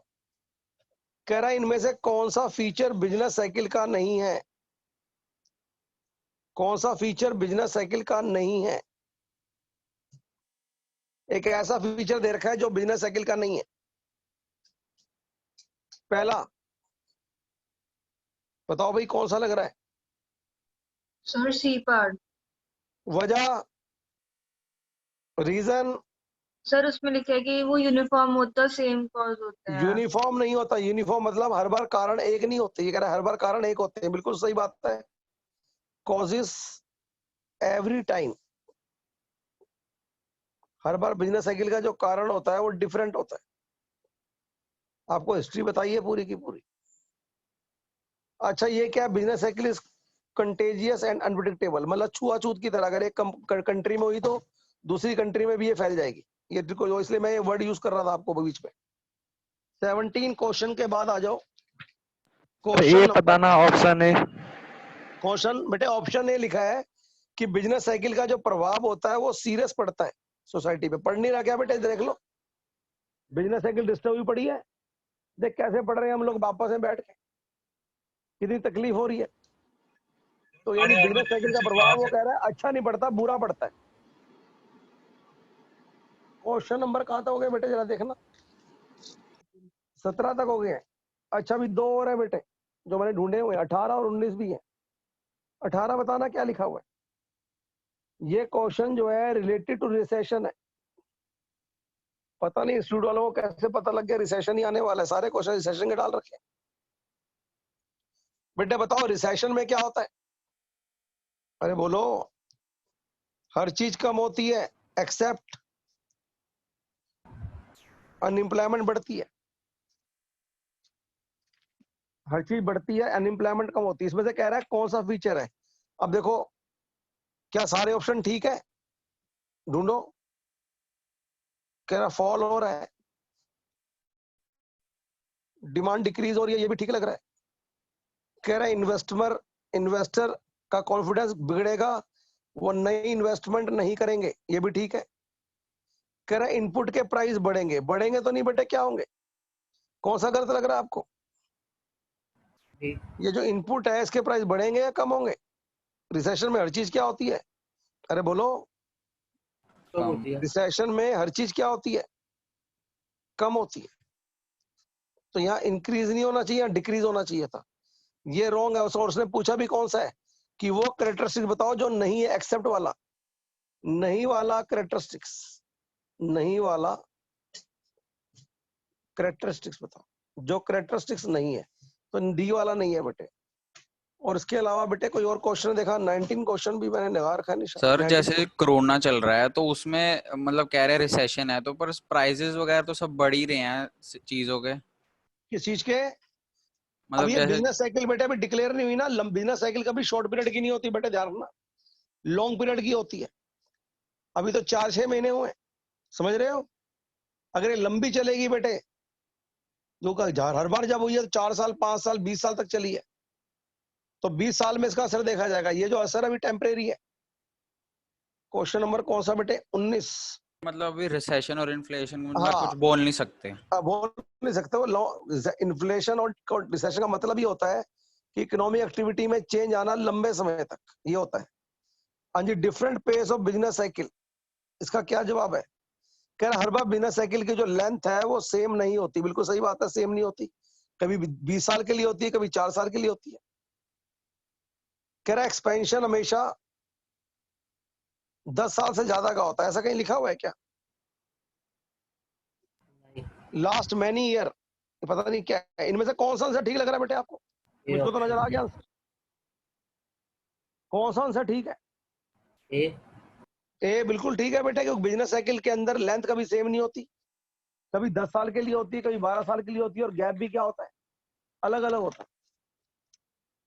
कह रहा है इनमें से कौन सा फीचर बिजनेस साइकिल का नहीं है। कौन सा फीचर बिजनेस साइकिल का नहीं है। एक ऐसा फीचर दे रखा है जो बिजनेस साइकिल का नहीं है। पहला बताओ भाई कौन सा लग रहा है। Sir C part. वजह, रीजन। सर उसमें लिखा है कि वो यूनिफॉर्म होता है, सेम कॉज होता है। यूनिफॉर्म नहीं होता, यूनिफॉर्म मतलब हर बार कारण एक नहीं होते। ये कह रहा है हर बार कारण एक होते हैं, बिल्कुल सही बात है। कॉजेस एवरी टाइम, हर बार बिजनेस साइकिल का जो कारण होता है वो डिफरेंट होता है। आपको हिस्ट्री बताइए पूरी की पूरी। अच्छा ये क्या, business cycle is contagious and unpredictable, मतलब छुआछूत की तरह। अगर एक कंट्री में हुई तो दूसरी कंट्री में भी ये फैल जाएगी। ये देखो, इसलिए मैं ये वर्ड यूज कर रहा था आपको बीच में। 17 क्वेश्चन के बाद आ जाओ। ये बताना ऑप्शन है। क्वेश्चन बेटे ऑप्शन ए लिखा है कि बिजनेस साइकिल का जो प्रभाव होता है वो सीरियस पड़ता है सोसाइटी पे। पढ़ नहीं रहा क्या बेटे, देख लो। बिजनेस साइकिल डिस्टर्ब हुई पड़ी है, देख कैसे पढ़ रहे हैं हम लोग वापस में बैठ के, कितनी तकलीफ हो रही है। तो यानी बिजनेस साइकिल का प्रभाव वो कह रहा है अच्छा नहीं पड़ता, बुरा पड़ता है। क्वेश्चन नंबर कहां तक हो गए बेटे, जरा देखना। 17 तक हो गए हैं। अच्छा अभी दो और है बेटे जो मैंने ढूंढे हुए, 18 और 19 भी है। 18 बताना क्या लिखा हुआ है। ये क्वेश्चन जो है रिलेटेड टू रिसेशन है। पता नहीं इंस्टीट्यूट वालों को कैसे पता लग गया रिसेशन ही आने वाला है, सारे क्वेश्चन रिसेशन के डाल रखे हैं। बेटे बताओ रिसेशन में क्या होता है। अरे बोलो, हर चीज कम होती है एक्सेप्ट अनएम्प्लॉयमेंट बढ़ती है। हर चीज बढ़ती है, अनएम्प्लॉयमेंट कम होती है। इसमें से कह रहा है कौन सा फीचर है। अब देखो, क्या सारे ऑप्शन ठीक है? ढूंढो। कह रहा फॉल हो रहा है, डिमांड डिक्रीज हो रही है, ये भी ठीक लग रहा है। कह रहा है इन्वेस्टर का कॉन्फिडेंस बिगड़ेगा, वो नई इन्वेस्टमेंट नहीं करेंगे, ये भी ठीक है। कह रहा है इनपुट के प्राइस बढ़ेंगे, बढ़ेंगे तो नहीं बेटे, क्या होंगे? कौन सा गलत लग रहा है आपको? ठीक। ये जो इनपुट है इसके प्राइस बढ़ेंगे या कम होंगे? रिसेशन में हर चीज क्या होती है? अरे बोलो, कम कम। होती है। रिसेशन में हर चीज क्या होती है? कम होती है। तो यहाँ इंक्रीज नहीं होना चाहिए, डिक्रीज होना चाहिए था। ये रॉन्ग है। और उसने पूछा भी कौन सा है कि वो कैरेक्टरिस्टिक्स बताओ जो नहीं है, एक्सेप्ट वाला, नहीं वाला कैरेक्टरिस्टिक्स, नहीं वाला कैरेक्टरिस्टिक्स बताओ जो कैरेक्टरिस्टिक्स नहीं है। तो डी वाला नहीं है बेटे। और इसके अलावा बेटे कोई और क्वेश्चन देखा? 19 क्वेश्चन भी मैंने लगा रखा है निशान। सर 19 जैसे कोरोना चल रहा है तो उसमें मतलब कह रहे रिसेशन है, तो पर प्राइजेस वगैरह तो सब बढ़ ही रहे हैं चीजों के। किस चीज के? अब मतलब ये जैसे बिजनेस साइकिल बेटे अभी डिक्लेयर नहीं हुई ना। बिजनेस साइकिल कभी शॉर्ट पीरियड की नहीं होती बेटे, ध्यान रखना, लॉन्ग पीरियड की होती है। अभी तो 4-6 महीने हुए, समझ रहे हो? अगर ये लंबी चलेगी बेटे, जो हर बार जब हुई है तो 4 साल, 5 साल, 20 साल तक चली है, तो 20 साल में इसका असर देखा जाएगा। ये जो असर अभी टेम्परेरी है। क्वेश्चन नंबर कौन सा बेटे? 19। मतलब अभी रिसेशन और इन्फ्लेशन में मतलब हाँ, कुछ बोल नहीं सकते। बोल नहीं सकते वो। इन्फ्लेशन और रिसेशन का मतलब ये होता है कि इकोनॉमिक एक्टिविटी में चेंज आना लंबे समय तक, ये होता है। हाँ जी, different pace of business cycle, इसका क्या जवाब है? कह रहा हर बार बिजनेस साइकिल की जो लेंथ है वो सेम नहीं होती। बिल्कुल सही बात है, सेम नहीं होती। कभी 20 साल के लिए होती है, कभी 4 साल के लिए होती है। कह रहा एक्सपेंशन हमेशा 10 साल से ज्यादा का होता है, ऐसा कहीं लिखा हुआ है क्या? लास्ट मैनी ईयर, पता नहीं क्या है। इनमें से कौन सा आंसर ठीक लग रहा है बेटे आपको? ए मुझको तो नजर आ ऑप्शन गया आंसर। कौन सा आंसर ठीक है? ए। ए बिल्कुल ठीक है बेटे, क्योंकि बिजनेस साइकिल के अंदर लेंथ कभी सेम नहीं होती। कभी 10 साल के लिए होती है, कभी 12 साल के लिए होती है, और गैप भी क्या होता है? अलग अलग होता है।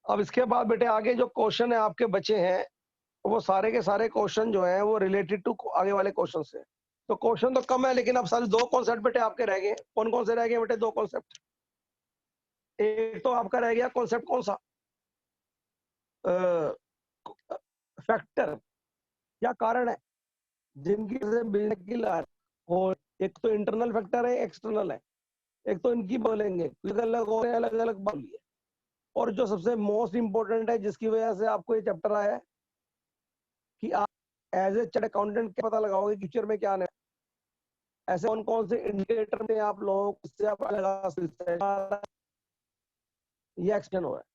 अब इसके बाद बेटे आगे जो क्वेश्चन है आपके बचे हैं, वो सारे के सारे क्वेश्चन जो हैं वो रिलेटेड टू आगे वाले क्वेश्चन से। तो क्वेश्चन तो कम है, लेकिन अब सारे 2 कॉन्सेप्ट बेटे आपके रह गए। कौन कौन से रह गए बेटे? 2 कॉन्सेप्ट। एक तो आपका रह गया कॉन्सेप्ट कौन सा? फैक्टर, क्या कारण है जिनकी वजह से बिजनेस की लार हो। एक तो इंटरनल फैक्टर है, एक्सटर्नल है। एक तो इनकी बोलेंगे अलग अलग हो रहे हैं, अलग अलग बोलिए। और जो सबसे मोस्ट इंपॉर्टेंट है, जिसकी वजह से आपको ये चैप्टर आया है, कि आप एज ए चार्ट अकाउंटेंट क्या पता लगाओगे फ्यूचर में क्या आने, ऐसे कौन कौन से इंडिकेटर में आप लोगों को इससे आप लगा सकते हैं, ये एक्सटेंड हो रहा है।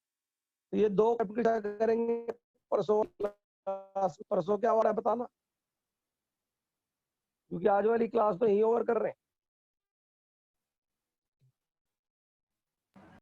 तो ये 2 करेंगे। परसों परसों क्या हो रहा है बताना, क्योंकि आज वाली क्लास तो यही ओवर कर रहे हैं।